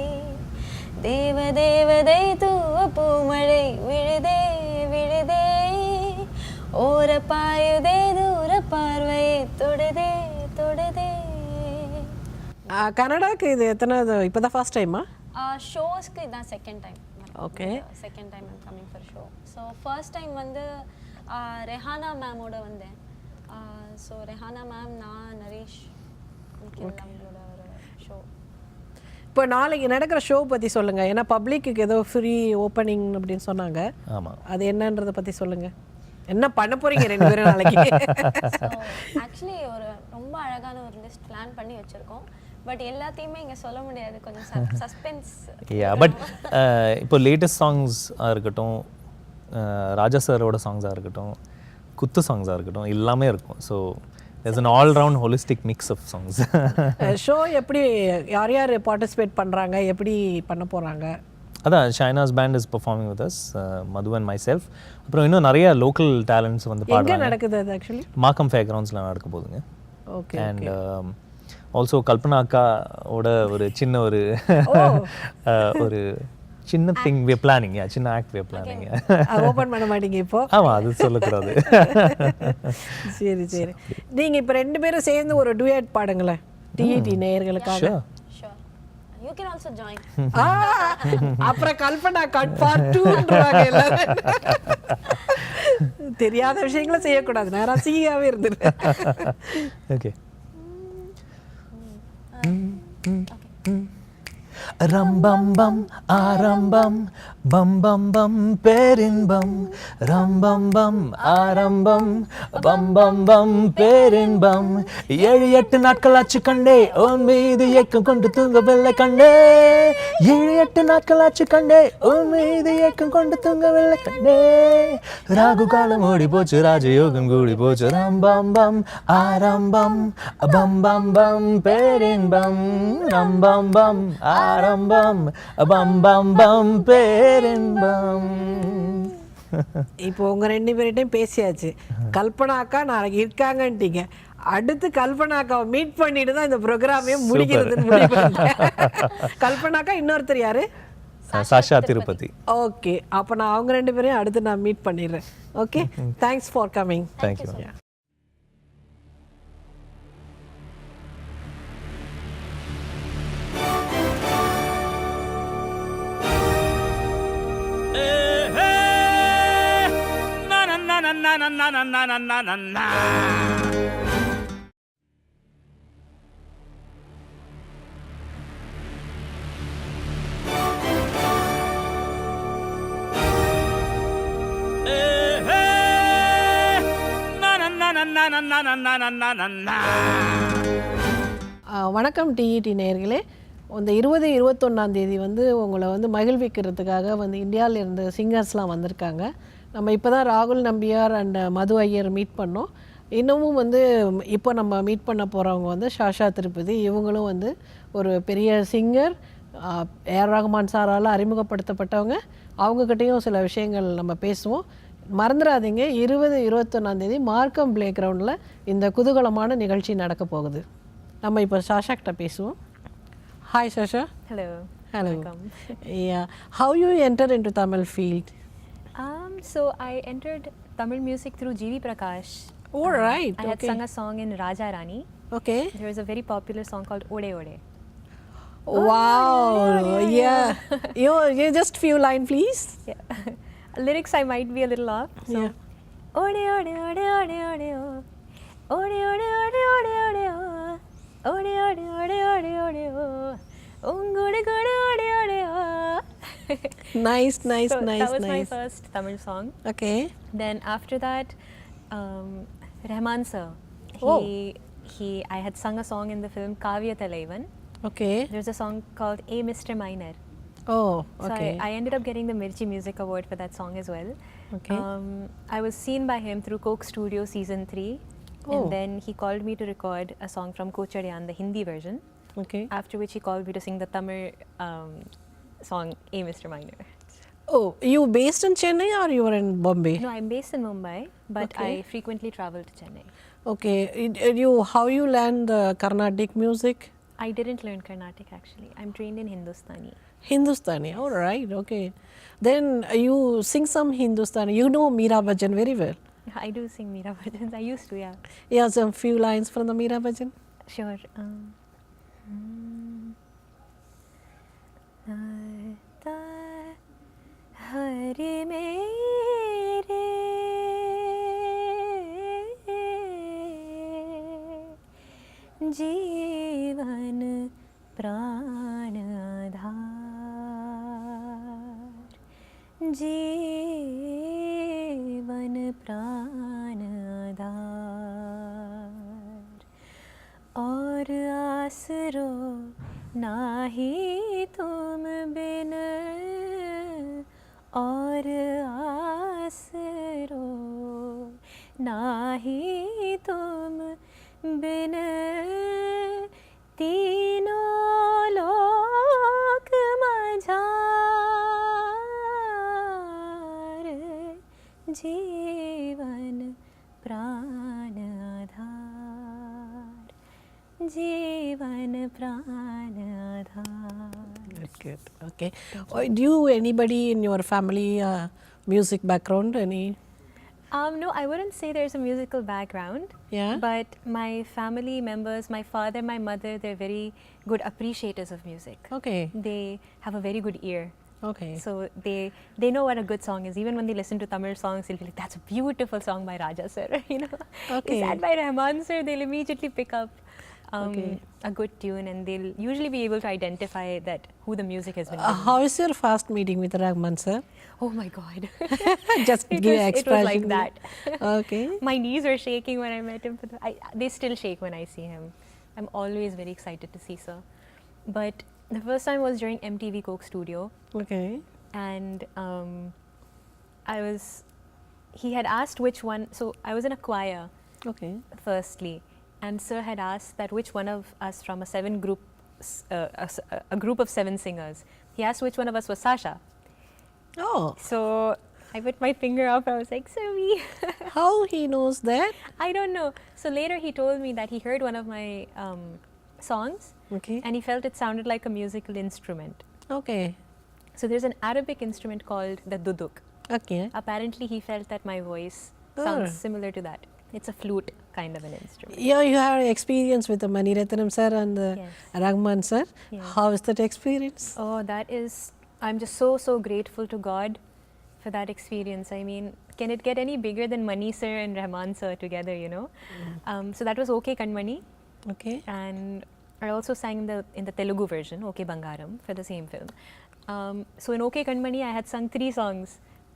தேவ தேவதை தூவ பூமழை விழுதே விழுதே, ஓர பாயுதே தூர பார்வையை தொடுதே தொடுதே. கனடாக்கு இது எத்தனை, இப்போதான் ஃபர்ஸ்ட் டைமா? ஷோஸ்க்கு இதான் second time. Okay second time I'm coming for show. So first time வந்து ரெஹானா மேமோட வந்தேன். ஸோ ரெஹானா மேம், நான், நரேஷ், நிக்கில் நம்மளோட ஒரு ஷோ. இப்போ நாளைக்கு நடக்கிற ஷோ பற்றி சொல்லுங்கள். ஏன்னா பப்ளிக்கு ஏதோ ஃப்ரீ ஓப்பனிங் அப்படின்னு சொன்னாங்க. ஆமாம், அது என்னன்றதை பற்றி சொல்லுங்கள். என்ன பண்ண போகிறீங்க 2 பேரும் நாளைக்கு? ஆக்சுவலி ஒரு ரொம்ப அழகான ஒரு லிஸ்ட் பிளான் பண்ணி வச்சுருக்கோம். பட் எல்லாத்தையுமே இங்கே சொல்ல முடியாது, கொஞ்சம் சஸ்பென்ஸ். பட் இப்போ லேட்டஸ்ட் சாங்ஸாக இருக்கட்டும், ராஜா சாரோட சாங்ஸாக இருக்கட்டும், குத்து சாங்ஸாக இருக்கட்டும், எல்லாமே இருக்கும். So there's an all round holistic mix of songs. Show எப்படி யார் யார் பார்ட்டிசிபேட் பண்ணுறாங்க, எப்படி பண்ண போகிறாங்க? அதான் Shaina's band is performing with us, Madhu and myself. அப்புறம் இன்னும் நிறைய லோக்கல் டேலண்ட்ஸ் வந்து எங்கே பாடுறாங்க. நடக்குது அது ஆக்சுவலி? மாக்கம் ஃபேர் கிரவுண்ட்ஸில் நடக்க போகுதுங்க. ஓகே. அண்ட் ஆல்சோ கல்பனா அக்காவோட ஒரு சின்ன ஒரு ஒரு சின்ன திங் வி பிளானிங், சின்ன ஆக்ட் வி பிளானிங். ஓப்பன் பண்ண மாட்டீங்க இப்போ? ஆமாம், அது சொல்லக்கூடாது. சரி சரி. நீங்கள் இப்போ 2 பேரும் சேர்ந்து ஒரு டுயட் பாடுங்களேன் டிஇடி நேயர்களுக்காக. Sure. Sure, you can also join. அப்புறம் கல்பனா கட் பார்ட் 2ன்றாங்க எல்லாரும். தெரியாத விஷயங்களை செய்யக்கூடாது, நான் ரசிகையாகவே இருந்துரு. ஓகே. ரம்பம்பம் ஆரம்பம் பம்பம்பம் பேரின்பம், ரம்பம்பம் ஆரம்பம் பம்பம்பம் பேரின்பம், 7-8 நாட்கள் ஆச்சு கண்டே உன் மீது ஏக்கம் கொண்டு தூங்கவில்லை கண்டே, 7-8 நாட்கள் ஆச்சு கண்டே உன் மீது ஏக்கம் கொண்டு தூங்கவில்லை கண்டே, ராகு காலம் ஓடி போச்சு ராஜயோகம் கூடி போச்சு, ரம்பம்பம் ஆரம்பம் பம்பம்பம் பேரின்பம், ரம்பம்பம் ஆரம்பம் பம்பம்பம் பேரின்பம். இப்போ உங்க 2 பேர்கிட்டையும் பேசியாச்சு. கல்பனா அக்கா நாளைக்கு இருக்காங்கன்ட்டீங்க. அடுத்து கல்பனா அக்காவை மீட் பண்ணிட்டு தான் இந்த ப்ரோக்ராமே முடிக்கிறதுன்னு முடிவு பண்ணிட்டேன். கல்பனா அக்கா இன்னொருத்தர் யாரு? சாஷா திருப்பதி. ஓகே, அப்போ நான் அவங்க 2 பேரையும் அடுத்து நான் மீட் பண்ணிடுறேன். Okay, thanks for coming. Thank you. வணக்கம் டிஇடி நேயர்களே. இந்த 20-21 தேதி வந்து உங்களை வந்து மகிழ்விக்கிறதுக்காக வந்து இந்தியாவில் இருந்த சிங்கர்ஸ்லாம் வந்திருக்காங்க. நம்ம இப்போ தான் ராகுல் நம்பியார் அண்ட் மது ஐயர் மீட் பண்ணோம். இன்னமும் வந்து இப்போ நம்ம மீட் பண்ண போகிறவங்க வந்து சாஷா திருப்பதி. இவங்களும் வந்து ஒரு பெரிய சிங்கர், ஏஆர் ரஹ்மான் சாரால் அறிமுகப்படுத்தப்பட்டவங்க. அவங்கக்கிட்டேயும் சில விஷயங்கள் நம்ம பேசுவோம். மறந்துடாதீங்க, 20-21 தேதி மார்க்கம் பிளே கிரவுண்டில் இந்த குதூகலமான நிகழ்ச்சி நடக்க போகுது. நம்ம இப்போ சாஷா கிட்ட பேசுவோம். Hi Sasha. Hello. Hello. Welcome. Yeah. How you entered into Tamil field? So I entered Tamil music through G.V. Prakash. Oh, right. I had Okay. sung a song in Raja Rani. Okay. There was a very popular song called Ode Ode. Wow. Yeah. You just few line, please. Yeah. Lyrics I might be a little off. So, Yeah. Ode Ode Ode Ode Ode oh. Ode Ode Ode Ode Ode oh. Ode Ode Ode Ode Ode oh. Ongode Gode Ode Ode oh. Nice, nice, So nice, that was my nice. first Tamil song. Okay. Then after that, Rahman sir, Oh. I had sung a song in the film Kavya Talaivan. Okay. There's a song called A Mr. Minor. Oh, So okay. I ended up getting the Mirchi Music Award for that song as well. Okay. I was seen by him through Coke Studio Season 3. Oh. And then he called me to record a song from Kochadiyan, the Hindi version. Okay. After which he called me to sing the Tamil song A Mr. Minor. Oh, you based in Chennai or you were in Bombay? No, I'm based in Mumbai, but Okay. I frequently travel to Chennai. Okay. How you learn the Carnatic music? I didn't learn Carnatic actually. I'm trained in Hindustani. Hindustani. All right. Okay. Then you sing some Hindustani. You know Meera Bhajan very well. I do sing Meera Bhajans. I used to, yeah. Yeah, some few lines from the Meera Bhajan. Sure. घर मेरे जीवन प्राण आधार जीवन प्राण आधार और आसरो नाही तुम बिन और आसरो नाही तुम बिन तीनों लोक मझार जीवन प्राण आधार जीवन प्राण आधार. Good. Okay. Do you anybody in your family music background? Any? No, I wouldn't say there's a musical background. Yeah. But my family members, my father, my mother, they're very good appreciators of music. Okay. They have a very good ear. Okay. So they know what a good song is. Even when they listen to Tamil songs, they'll be like, "That's a beautiful song by Raja sir." You know, Okay. Is that by Rahman sir? They'll immediately pick up Okay. a good tune, and they'll usually be able to identify that who the music has been. How is your first meeting with Rahman sir? Oh my God! Just It give was expression. like that. Okay. My knees are shaking when I met him. They still shake when I see him. I'm always very excited to see sir. But the first time was during MTV Coke Studio, Okay. and he had asked which one. So I was in a choir Okay. firstly, and sir had asked that which one of us from a group of 7 singers. He asked which one of us was Sasha. Oh, So I put my finger up. I was like, "Sir, me." how he knows that? I don't know. So later he told me that he heard one of my songs Okay. and he felt it sounded like a musical instrument. Okay. So there's an Arabic instrument called the duduk. Okay. Apparently he felt that my voice Oh. sounds similar to that. It's a flute kind of an instrument. Yeah, you have experience with the Mani Ratnam sir and Yes. Rahman sir. Yes. How is that experience? Oh, I'm just so grateful to God for that experience. I mean, can it get any bigger than Mani sir and Rahman sir together, you know? So that was Okay Kanmani. Okay. And I also sang in the Telugu version, Okay Bangaram, for the same film. So in Okay Kanmani, I had sung 3 songs: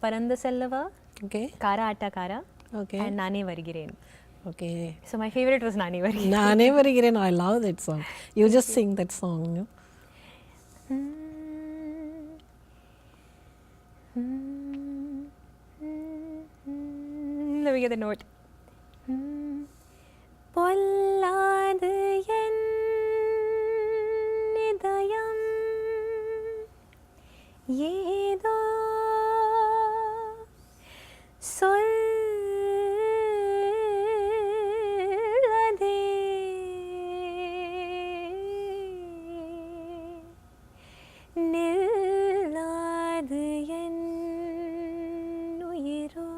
Paranda Sellava, Okay. Kara Atta Kara, Okay. and Nane Varigiren. Okay. So my favorite was Nane Varigiren. Nane Varigiren, I love that song. You just sing that song. No? Let me get the note. பொல்லாது என் இதயம் ஏதோ சொல்லதே நில்லாது என் உயிரோ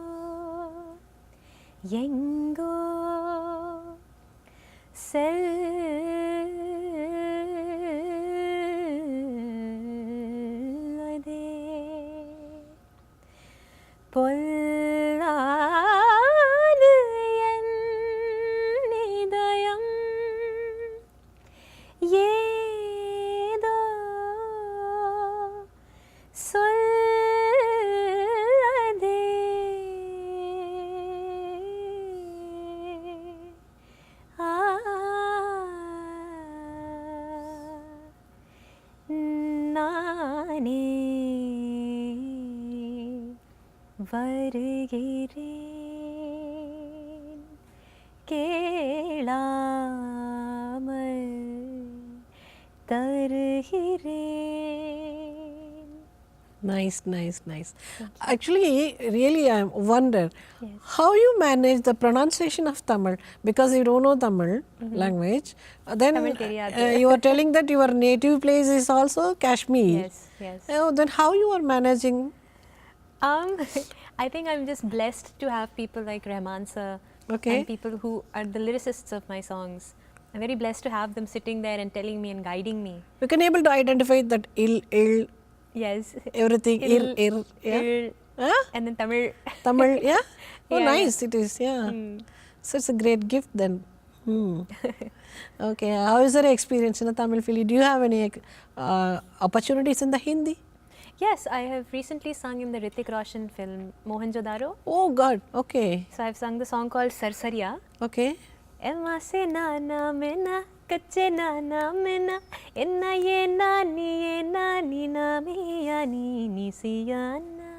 எங்கோ செல்லதே பொல்லாது என் இதயம் ஏதோ சொல்லதே நானே வருகிறேன் கேளாமல் தருகிறேன். Nice, nice, nice. Actually, really, I wonder how you manage the pronunciation of Tamil, because you don't know Tamil language. Then Tamil தெரியாது. you are telling that your native place is also Kashmir. Yes, yes. Then how you are managing? I think I'm just blessed to have people like Rahman sir Okay. and people who are the lyricists of my songs. I'm very blessed to have them sitting there and telling me and guiding me. You can able to identify that ill, Yes. Everything. Il, Yeah. il, Huh? and then Tamil. Tamil, yeah? Oh, Yeah, nice it is, yeah. So it's a great gift then. Hmm. Okay, how is your experience in the Tamil film? Do you have any opportunities in the Hindi? Yes, I have recently sung in the Hrithik Roshan film Mohenjo-daro. Oh God, okay, So I've sung the song called Sarsariya. okay. Emma se na na mena, kache na na mena, enna ye na ni na me ya ni si ya na.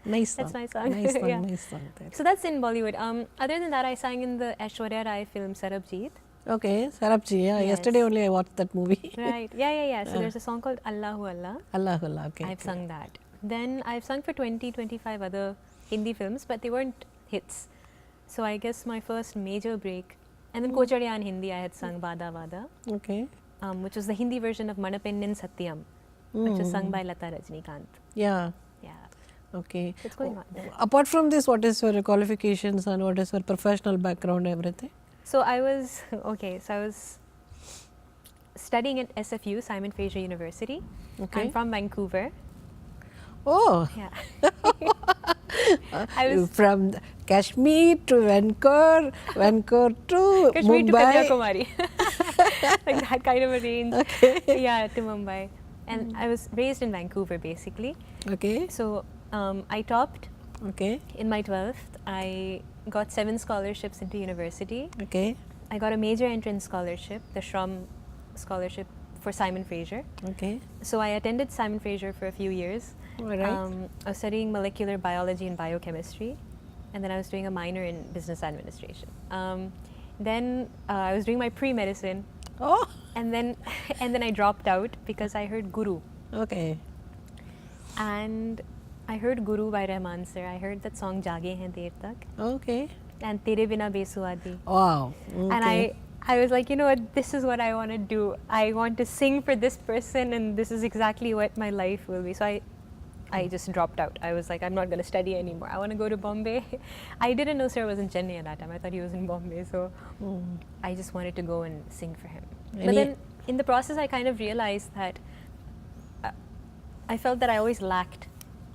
Nice song. That's my song. Nice song, Yeah. nice song. That. So that's in Bollywood. Other than that, I sang in the Aishwarya Rai film Sarabjeet. Okay, Sarabji, yeah, Yes. yesterday only I watched that movie. Right. Yeah. So there's a song called Allahu Allah. Allah Allah, okay. I've sung that. Then I've sung for 25 other Hindi films, but they weren't hits. So I guess my first major break. And then Kochadiya in Hindi, I had sung Vada Vada, Okay, which was the Hindi version of Manapennin Satyam, which was sung by Lata Rajnikant. yeah, Yeah. okay. It's going on. Apart from this, what is your qualifications and what is your professional background, everything? So I was studying at SFU, Simon Fraser University. Okay. I'm from Vancouver. Oh, Yeah. I was from Kashmir to Vancouver, Vancouver to Kashmir to Mumbai. Kanyakumari. Like that kind of a range. Okay. Yeah, to Mumbai. And I was raised in Vancouver basically. Okay, So I topped okay, in my 12th. I got 7 scholarships into university. okay, I got a major entrance scholarship, the Shram scholarship for Simon Fraser. okay. So I attended Simon Fraser for a few years. All right. I was studying molecular biology and biochemistry, and then I was doing a minor in business administration. Then I was doing my pre-medicine, Oh, and then I dropped out because I heard Guru, okay. and I heard Guru by Rahman sir. I heard that song Jaage Hain Der Tak Okay. and Tere Bina Besuadi. Wow. Okay. And I was like, you know what, this is what I want to do. I want to sing for this person, and this is exactly what my life will be. So I just dropped out. I was like, I'm not going to study anymore. I want to go to Bombay. I didn't know sir was in Chennai at that time. I thought he was in Bombay. So I just wanted to go and sing for him. But Any- then in the process, I kind of realized that I felt that I always lacked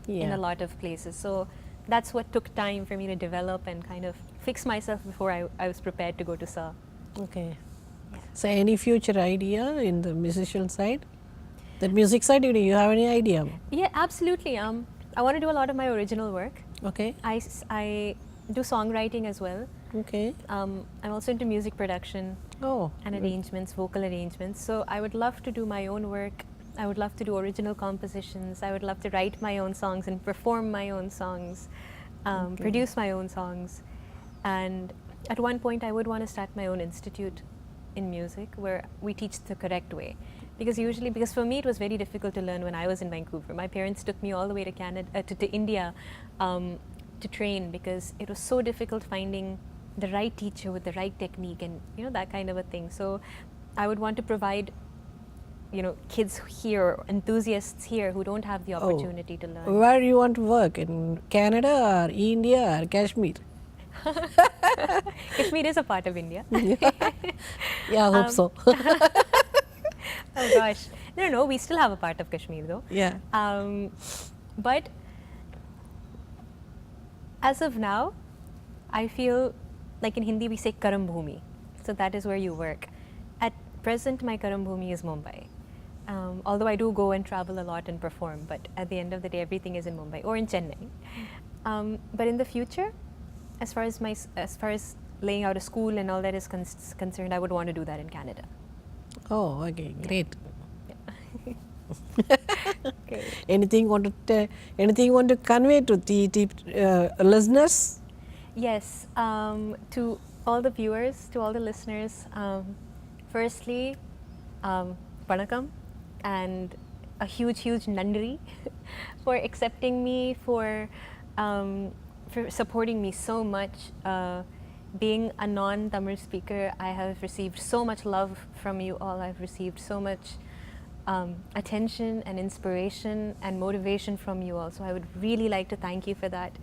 in Yeah. a lot of places. So that's what took time for me to develop and kind of fix myself before I was prepared to go to SAR. Okay. So any future idea in the musician side? The music side, do you have any idea? Yeah, absolutely. I want to do a lot of my original work. Okay. I do songwriting as well. Okay. I'm also into music production Oh. and arrangements, vocal arrangements. So I would love to do my own work. I would love to do original compositions. I would love to write my own songs and perform my own songs, produce my own songs. And at one point, I would want to start my own institute in music where we teach the correct way. Because for me, it was very difficult to learn when I was in Vancouver. My parents took me all the way to Canada, to India to train because it was so difficult finding the right teacher with the right technique and, you know, that kind of a thing. So I would want to provide, you know, kids here, enthusiasts here who don't have the opportunity to learn. Where you want to work? In Canada or India or Kashmir? Kashmir is a part of India. Yeah, I hope so. Oh gosh. No, we still have a part of Kashmir though. Yeah. But as of now, I feel like in Hindi we say Karam Bhumi. So that is where you work. At present, my Karam Bhumi is Mumbai. Although I do go and travel a lot and perform, but at the end of the day, everything is in Mumbai or in Chennai. But in the future, as far as laying out a school and all that is concerned, I would want to do that in Canada. Oh, okay, great. Okay. Anything you want to convey to the listeners? Yes, to all the viewers, to all the listeners, firstly, Vanakkam, and a huge Nandri for accepting me, for supporting me so much. Being a non-Tamil speaker, I have received so much love from you all. I've received so much attention and inspiration and motivation from you all. So I would really like to thank you for that.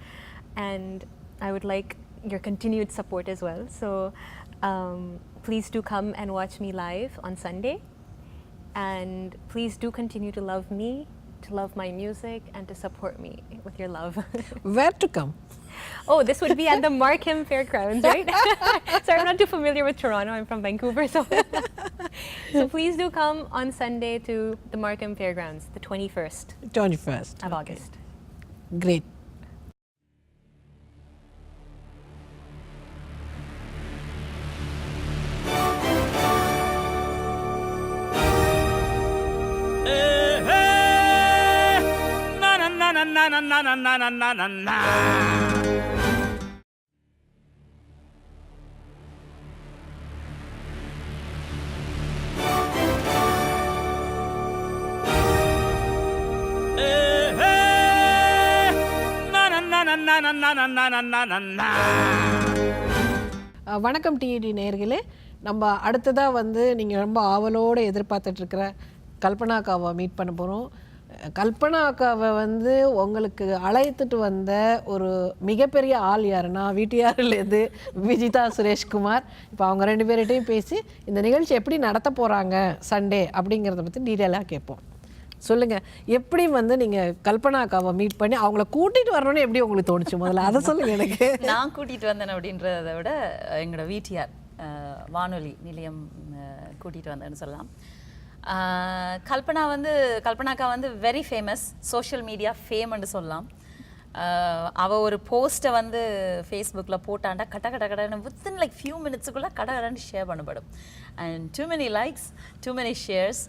And I would like your continued support as well. So please do come and watch me live on Sunday. And please do continue to love me to love my music and to support me with your love. Where to come? Oh, this would be at the Markham Fairgrounds, right? Sorry, I'm not too familiar with Toronto. I'm from Vancouver, so please do come on Sunday to the Markham Fairgrounds, the 21st 21st of August. Great. வணக்கம் டிஇடி நேயர்களே. நம்ம அடுத்ததாக வந்து நீங்கள் ரொம்ப ஆவலோடு எதிர்பார்த்துட்ருக்கிற கல்பனா அக்காவை மீட் பண்ண போகிறோம். கல்பனா அக்காவை வந்து உங்களுக்கு அழைத்துட்டு வந்த ஒரு மிகப்பெரிய ஆள் யாருன்னா விடிஆர்லேருந்து விஜிதா சுரேஷ்குமார். இப்போ அவங்க 2 பேர்கிட்டையும் பேசி இந்த நிகழ்ச்சி எப்படி நடத்த போகிறாங்க சண்டே அப்படிங்கிறத பற்றி டீட்டெயிலாக கேட்போம். சொல்லுங்கள், எப்படி வந்து நீங்கள் கல்பனா அக்காவை மீட் பண்ணி அவங்கள கூட்டிகிட்டு வரணும்னு எப்படி உங்களுக்கு தோணுச்சு? முதல்ல அதை சொல்லுங்கள் எனக்கு. நான் கூட்டிகிட்டு வந்தேன் அப்படின்றத விட எங்களோட விடிஆர் வானொலி நிலையம் கூட்டிகிட்டு வந்தேன்னு சொல்லலாம். கல்பனாக்கா வந்து வெரி ஃபேமஸ், சோஷியல் மீடியா ஃபேம்னு சொல்லலாம். அவள் ஒரு போஸ்ட்டை வந்து ஃபேஸ்புக்கில் போட்டாண்டா கடன்னு வித்தின் லைக் ஃபியூ மினிட்ஸுக்குள்ளே கடன்னு ஷேர் பண்ணப்படும். And too many likes, too many shares,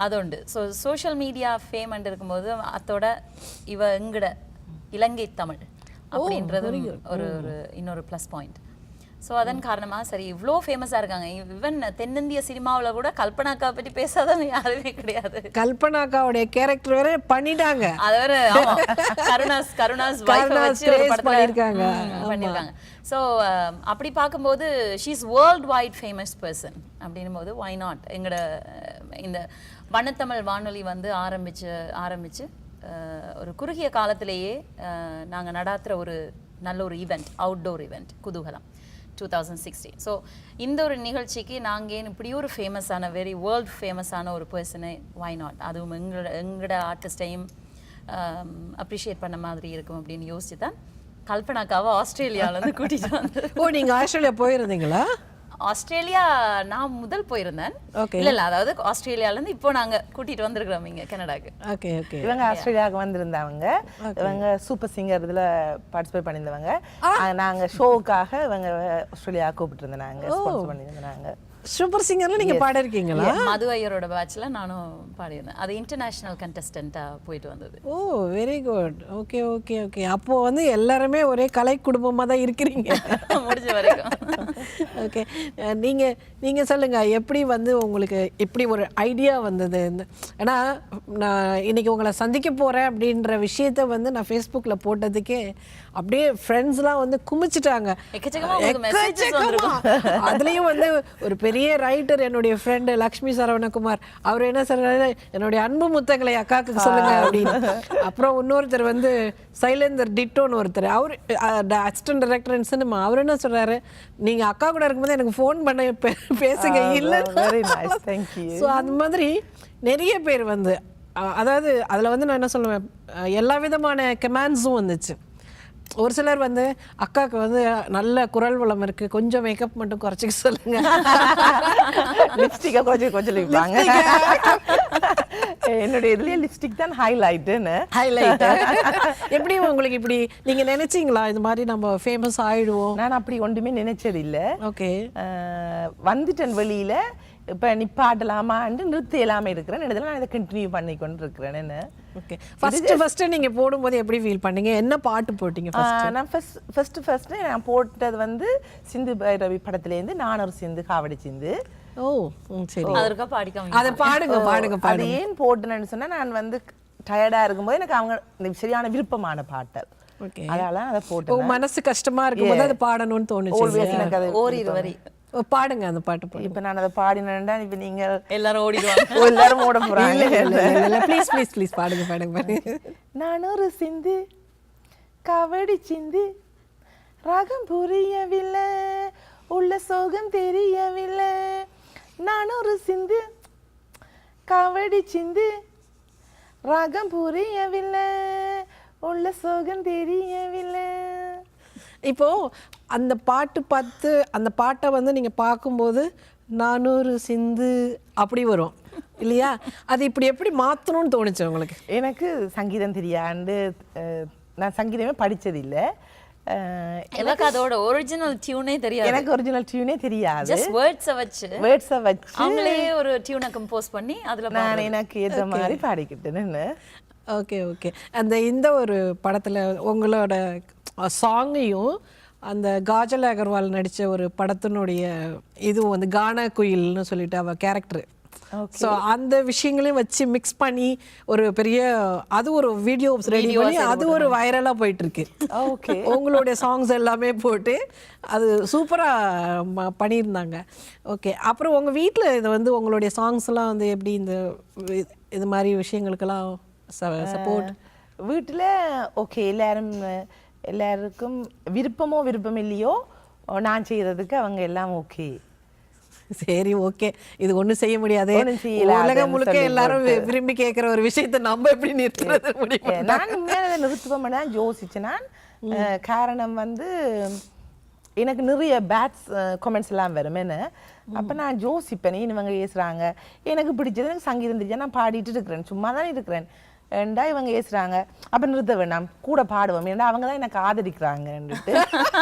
அது உண்டு. ஸோ சோஷியல் மீடியா ஃபேம்னு இருக்கும்போது அதோட எங்கட இலங்கை தமிழ் அப்படின்றது ஒரு இன்னொரு ப்ளஸ் பாயிண்ட். ஸோ அதன் காரணமாக சரி இவ்வளோ ஃபேமஸாக இருக்காங்க. ஈவன் தென்னிந்திய சினிமாவில் கூட கல்பனாக்கா பற்றி பேசாதவங்க யாருமே கிடையாது. கல்பனாக்காவுடைய கேரக்டர் வேற பண்ணிட்டாங்க. அதை வேற கருணாஸ் பண்ணியிருக்காங்க. ஸோ அப்படி பார்க்கும்போது she is world wide famous person. அப்படின்னும் போது வை நாட் எங்களோட இந்த வண்ணத்தமிழ் வானொலி வந்து ஆரம்பிச்சு ஒரு குறுகிய காலத்திலேயே நாங்கள் நடாத்துகிற ஒரு நல்ல ஒரு ஈவெண்ட், அவுட்டோர் ஈவெண்ட் குதூகலம் 2016. ஸோ இந்த ஒரு நிகழ்ச்சிக்கு நாங்கள் இப்படி ஒரு ஃபேமஸான வெரி வேர்ல்ட் ஃபேமஸான ஒரு பர்சனை வை நாட், அதுவும் எங்களோட ஆர்டிஸ்டையும் அப்ரிஷியேட் பண்ண மாதிரி இருக்கும் அப்படின்னு யோசிச்சு தான் கல்பனாக்காவை ஆஸ்திரேலியாவிலேருந்து கூட்டிகிட்டு வந்து. ஓ, நீங்கள் ஆஸ்திரேலியா போயிருந்தீங்களா? ஆஸ்திரேலியா நான் முதல் போயிருந்தேன். இல்ல அதாவது ஆஸ்திரேலியாலேருந்து இப்போ நாங்கள் கூட்டிகிட்டு வந்திருக்கிறோம் இங்கே கனடாக்கு. Okay okay. இவங்க ஆஸ்திரேலியாவுக்கு வந்திருந்தவங்க. இவங்க சூப்பர் சிங்கர் இதில் பார்ட்டிசிபேட் பண்ணியிருந்தவங்க. நாங்கள் ஷோவுக்காக இவங்க ஆஸ்திரேலியா கூப்பிட்டு இருந்தாங்க, ஸ்பான்சர் பண்ணியிருந்தாங்க. சூப்பர் சிங்கர்ல நீங்க பாடிருக்கீங்களா? மது ஐயரோட பேட்ச்ல நானும் பாடியிருந்தேன். அது இன்டர்நேஷனல் கண்டெஸ்டன்ட்டா போயிட்டு வந்தது. Oh, very good. Okay okay okay. அப்போ வந்து எல்லாருமே ஒரே கலை குடும்பமா தான் இருக்கிறீங்க முடிஞ்ச வரைக்கும். ஓகே, நீங்க சொல்லுங்க, எப்படி வந்து உங்களுக்கு எப்படி ஒரு ஐடியா வந்தது? ஏன்னா நான் இன்னைக்கு உங்களை சந்திக்க போறேன் அப்படின்ற விஷயத்த வந்து நான் ஃபேஸ்புக்ல போட்டதுக்கே அப்படியே ஃப்ரெண்ட்ஸ்லாம் வந்து குமிச்சிட்டாங்க. அதுலேயும் வந்து ஒரு பெரிய ரைட்டர் என்னுடைய ஃப்ரெண்டு லக்ஷ்மி சரவணகுமார், அவர் என்ன சொல்றாரு, என்னுடைய அன்பு முத்தங்களை அக்காவுக்கு சொல்லுங்க அப்படின்னு. அப்புறம் இன்னொருத்தர் வந்து சைலேந்தர் டிட்டோன்னு ஒருத்தர், அவர் அசிஸ்டன்ட் டைரக்டர் இன் சினிமா, அவர் என்ன சொல்றாரு, நீங்க அக்கா கூட இருக்கும்போது எனக்கு ஃபோன் பண்ண பேசுங்க. இல்லை, ஸோ அது மாதிரி நிறைய பேர் வந்து, அதாவது அதில் வந்து நான் என்ன சொல்லுவேன், எல்லா விதமான கமெண்ட்ஸும் வந்துச்சு. ஒரு சிலர் வந்து அக்காவுக்கு வந்து நல்ல குரல் வளம் இருக்கு, கொஞ்சம் மேக்கப் மட்டும் குறைச்சிக்க சொல்லுங்க, லிப்ஸ்டிக்கை கொஞ்சம் வைப்பாங்க. என்னுடைய இதுலயே லிப்ஸ்டிக் தான் ஹைலைட்டுன்னு. ஹைலைட் எப்படி உங்களுக்கு இப்படி நீங்க நினைச்சீங்களா இது மாதிரி நம்ம ஃபேமஸ் ஆயிடுவோம்? நான் அப்படி ஒன்றுமே நினைச்சது இல்லை. ஓகே, வந்துட்டேன் வெளியில, இப்போ நிப்பாட்டலாமான்னு நிறுத்தி எல்லாமே இருக்கிறேன். இதெல்லாம் நான் இதை கண்டினியூ பண்ணி கொண்டு இருக்கிறேன்னு. ஓகே, ஃபர்ஸ்ட் நீங்க போடும்போது எப்படி ஃபீல் பண்ணீங்க? என்ன பாட்டு போட்டீங்க? நான் ஃபர்ஸ்ட் நான் போட்டது வந்து சிந்து பைரவி படத்துலேருந்து நான் ஒரு சிந்து காவடி சிந்து. ஓ சரி, அதற்கா பாடிக்காம அதை பாடுங்க. அது ஏன் போட்டுனேன்னு சொன்னா, நான் வந்து டயர்டா இருக்கும்போது எனக்கு அவங்க சரியான விருப்பமான பாட்டல். ஓகே, அதனால அதை போட்டு மனசு கஷ்டமா இருக்கும்போது அதை பாடணும்னு தோணுச்சு. ஓரிரு வரி பாடுங்க அந்த பாட்டு. இப்ப நான் அதை பாடினேன்டா, இப்ப நீங்க எல்லாரும் ஓடிடுவாங்க. எல்லாரும் ஓட போறாங்க. ப்ளீஸ் பாடுங்க. நான் ஒரு சிந்து கவடி சிந்து, ராகம் புரியவில்லை, உள்ள சோகம் தெரியவில்லை. நான் ஒரு சிந்து கவடி சிந்து, ராகம் புரியவில்லை உள்ள சோகம் தெரியவில்லை. இப்போ அந்த பாட்டு பார்த்து அந்த பாட்டை வந்து நீங்க பார்க்கும்போது 400 சிந்து அப்படி வரும் இல்லையா? அது இப்படி எப்படி மாற்றணும்னு தோணுச்சு உங்களுக்கு? எனக்கு சங்கீதம் தெரியாண்டு நான் சங்கீதமே படிச்சதில்லை. எனக்கு அதோட ஒரிஜினல் டியூனே தெரியாது. எனக்கு ஒரிஜினல் டியூனே தெரியாது. ஜஸ்ட் வேர்ட்ஸை வச்சு அவங்களே ஒரு டியூனை கம்போஸ் பண்ணி அதில் நான் எனக்கு ஏற்ற மாதிரி பாடிக்கிட்டேன்னு. Okay okay. இந்த ஒரு படத்தில் உங்களோட சாங்கையும் அந்த காஜல் அகர்வால் நடித்த ஒரு படத்தினுடைய இதுவும் வந்து கானா குயில்னு சொல்லிட்டு அவ கேரக்டர். ஸோ அந்த விஷயங்களையும் வச்சு மிக்ஸ் பண்ணி ஒரு பெரிய அது ஒரு வீடியோஸ் ரெடி பண்ணி அது ஒரு வைரலாக போயிட்டு இருக்கு. ஓகே. உங்களுடைய சாங்ஸ் எல்லாமே போட்டு அது சூப்பராக பண்ணியிருந்தாங்க. ஓகே. அப்புறம் உங்கள் வீட்டில் இது வந்து உங்களுடைய சாங்ஸ்லாம் வந்து எப்படி இது மாதிரி விஷயங்களுக்கெல்லாம் சப்போர்ட்? வீட்டில் ஓகே, எல்லாருக்கும் விருப்பம் இல்லையோ நான் செய்யறதுக்கு அவங்க எல்லாம் ஓகே. சரி ஓகே, இது ஒன்றும் செய்ய முடியாது, உலகம் முழுக்க எல்லாரும் விரும்பி கேட்குற ஒரு விஷயத்தை நம்ம எப்படி நிறுத்துறது முடியும்? நான் நிறுத்துவோம் தான் யோசிச்சேன் நான். காரணம் வந்து எனக்கு நிறைய பேட்ஸ் கமெண்ட்ஸ் எல்லாம் வரும் என்ன. அப்போ நான் யோசிப்பேன், இவங்க பேசுகிறாங்க, எனக்கு பிடிச்சது எனக்கு சங்கீதம் தெரிஞ்சா நான் பாடிட்டு இருக்கிறேன், சும்மா தானே இருக்கிறேன் ஏண்டா இவங்க ஏசுறாங்க, அப்போ நிறுத்த வேண்டாம், கூட பாடுவோம், ஏன்னா அவங்க தான் எனக்கு ஆதரிக்கிறாங்கன்னுட்டு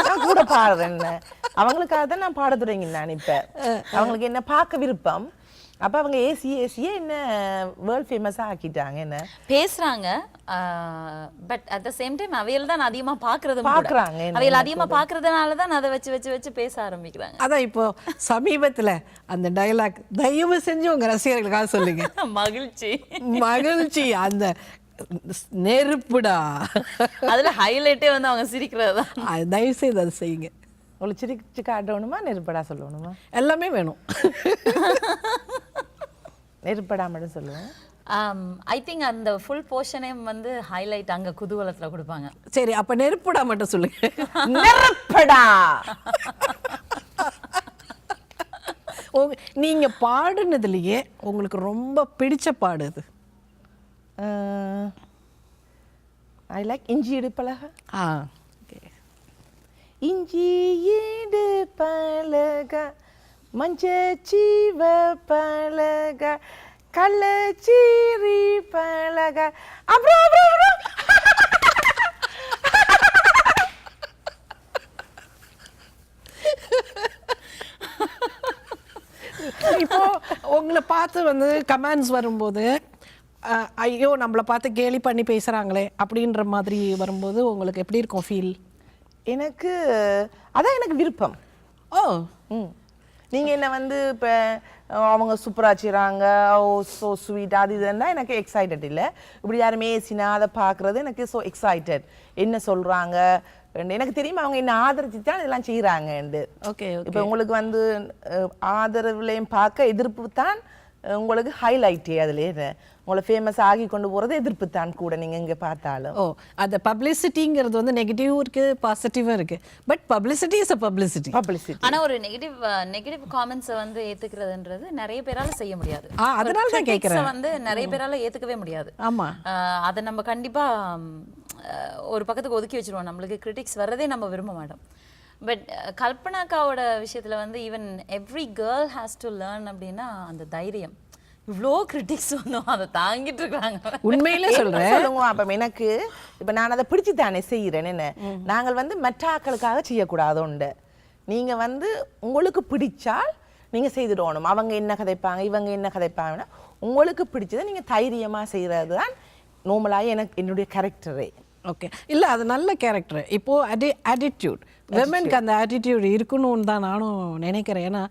நான் கூட பாடுறேன். அவங்களுக்காக தான் நான் பாட தொடங்கினேன். நான் இப்போ அவங்களுக்கு என்ன பார்க்க விருப்பம், அப்போ அவங்க ஏசியே என்ன வேர்ல்ட் ஃபேமஸாக ஆக்கிட்டாங்க. என்ன பேசுறாங்க, but at the same time அவையில் தான் அதிகமாக பார்க்குறாங்க. அவையில் அதிகமாக பார்க்கறதுனால தான் அதை வச்சு பேச ஆரம்பிக்கிறாங்க. அதான் இப்போ சமீபத்தில் அந்த டயலாக் தயவு செஞ்சு உங்க ரசிகர்களுக்காக சொல்லுங்க. மகிழ்ச்சி அந்த நெருப்புடா, அதுல ஹைலைட்டே வந்து அவங்க சிரிக்கிறது தான். தயவு செய்து அதை செய்யுங்க. உங்களுக்கு சிரிச்சு காட்டணுமா நெருப்படா சொல்லணுமா? எல்லாமே வேணும். நெருப்படா மட்டும் சொல்லுவேன். ஐ திங்க் அந்த ஃபுல் போர்ஷனே வந்து ஹைலைட் அங்க குதூகலத்துல கொடுப்பாங்க. சரி, அப்ப நெருப்புடா மட்டும் சொல்லுங்க. நெருப்படா. நீங்க பாடுனதுலயே உங்களுக்கு ரொம்ப பிடிச்ச பாடு அது? ஐ லைக் இஞ்சி இடுப்பழக. இஞ்சி ஈடு பழக மஞ்சச்சீவ பழக கள்ளச்சீரி பழக அப்புறம் இப்போ உங்களை பார்த்து வந்து கமெண்ட்ஸ் வரும்போது ஐயோ நம்மளை பார்த்து கேலி பண்ணி பேசுகிறாங்களே அப்படின்ற மாதிரி வரும்போது உங்களுக்கு எப்படி இருக்கும் ஃபீல்? எனக்கு அதான் எனக்கு விருப்பம். ஓ நீங்கள் என்ன வந்து இப்போ அவங்க சூப்பராக செய்கிறாங்க, ஓ ஸோ ஸ்வீட் அது இதுன்னா எனக்கு எக்ஸைட்டட் இல்லை. இப்படி யாருமே ஏசினா அதை பார்க்குறது எனக்கு ஸோ எக்ஸைட்டட். என்ன சொல்கிறாங்க எனக்கு தெரியுமா, அவங்க என்ன ஆதரிச்சு தான் இதெல்லாம் செய்கிறாங்கண்டு. ஓகே. இப்போ உங்களுக்கு வந்து ஆதரவுலையும் பார்க்க எதிர்ப்பு தான் உங்களுக்கு ஹைலைட்டே. அதுலேயே உங்களை ஃபேமஸ் ஆகி கொண்டு போகிறது எதிர்ப்பு தான் கூட நீங்கள் இங்கே பார்த்தாலும். ஓ அந்த பப்ளிசிட்டிங்கிறது வந்து நெகட்டிவும் இருக்குது பாசிட்டிவும் இருக்குது. But publicity is a publicity. ஆனால் ஒரு நெகட்டிவ் காமெண்ட்ஸை வந்து ஏற்றுக்கிறதுன்றது நிறைய பேரால் செய்ய முடியாது. அதனால தான் கேட்குறேன், வந்து நிறைய பேரால் ஏற்றுக்கவே முடியாது. ஆமாம், அதை நம்ம கண்டிப்பாக ஒரு பக்கத்துக்கு ஒதுக்கி வச்சுருவோம். நம்மளுக்கு கிரிட்டிக்ஸ் வர்றதே நம்ம விரும்ப மாட்டோம். பட் கல்பனாக்காவோட விஷயத்தில் வந்து even every girl has to learn அப்படின்னா அந்த தைரியம். இவ்வளோ கிரிட்டிக்ஸ் வந்தோம், அதை தாங்கிட்டு இருக்காங்க. உண்மையிலே சொல்கிறேன். சொல்லுங்க. அப்போ எனக்கு இப்போ நான் அதை பிடிச்சி தானே செய்கிறேன். என்ன நாங்கள் வந்து மற்றாக்களுக்காக செய்யக்கூடாது உண்டு. நீங்கள் வந்து உங்களுக்கு பிடிச்சால் நீங்கள் செய்துடணும். அவங்க என்ன கதைப்பாங்க இவங்க என்ன கதைப்பாங்கன்னா உங்களுக்கு பிடிச்சதை நீங்கள் தைரியமாக செய்கிறது தான் நார்மலாக என்னுடைய கேரக்டரே. ஓகே, இல்லை அது நல்ல கேரக்டர். இப்போது ஆட்டிடியூட், விமென்க்கு அந்த ஆட்டிடியூட் இருக்கணும்னு தான் நானும் நினைக்கிறேன். ஏன்னா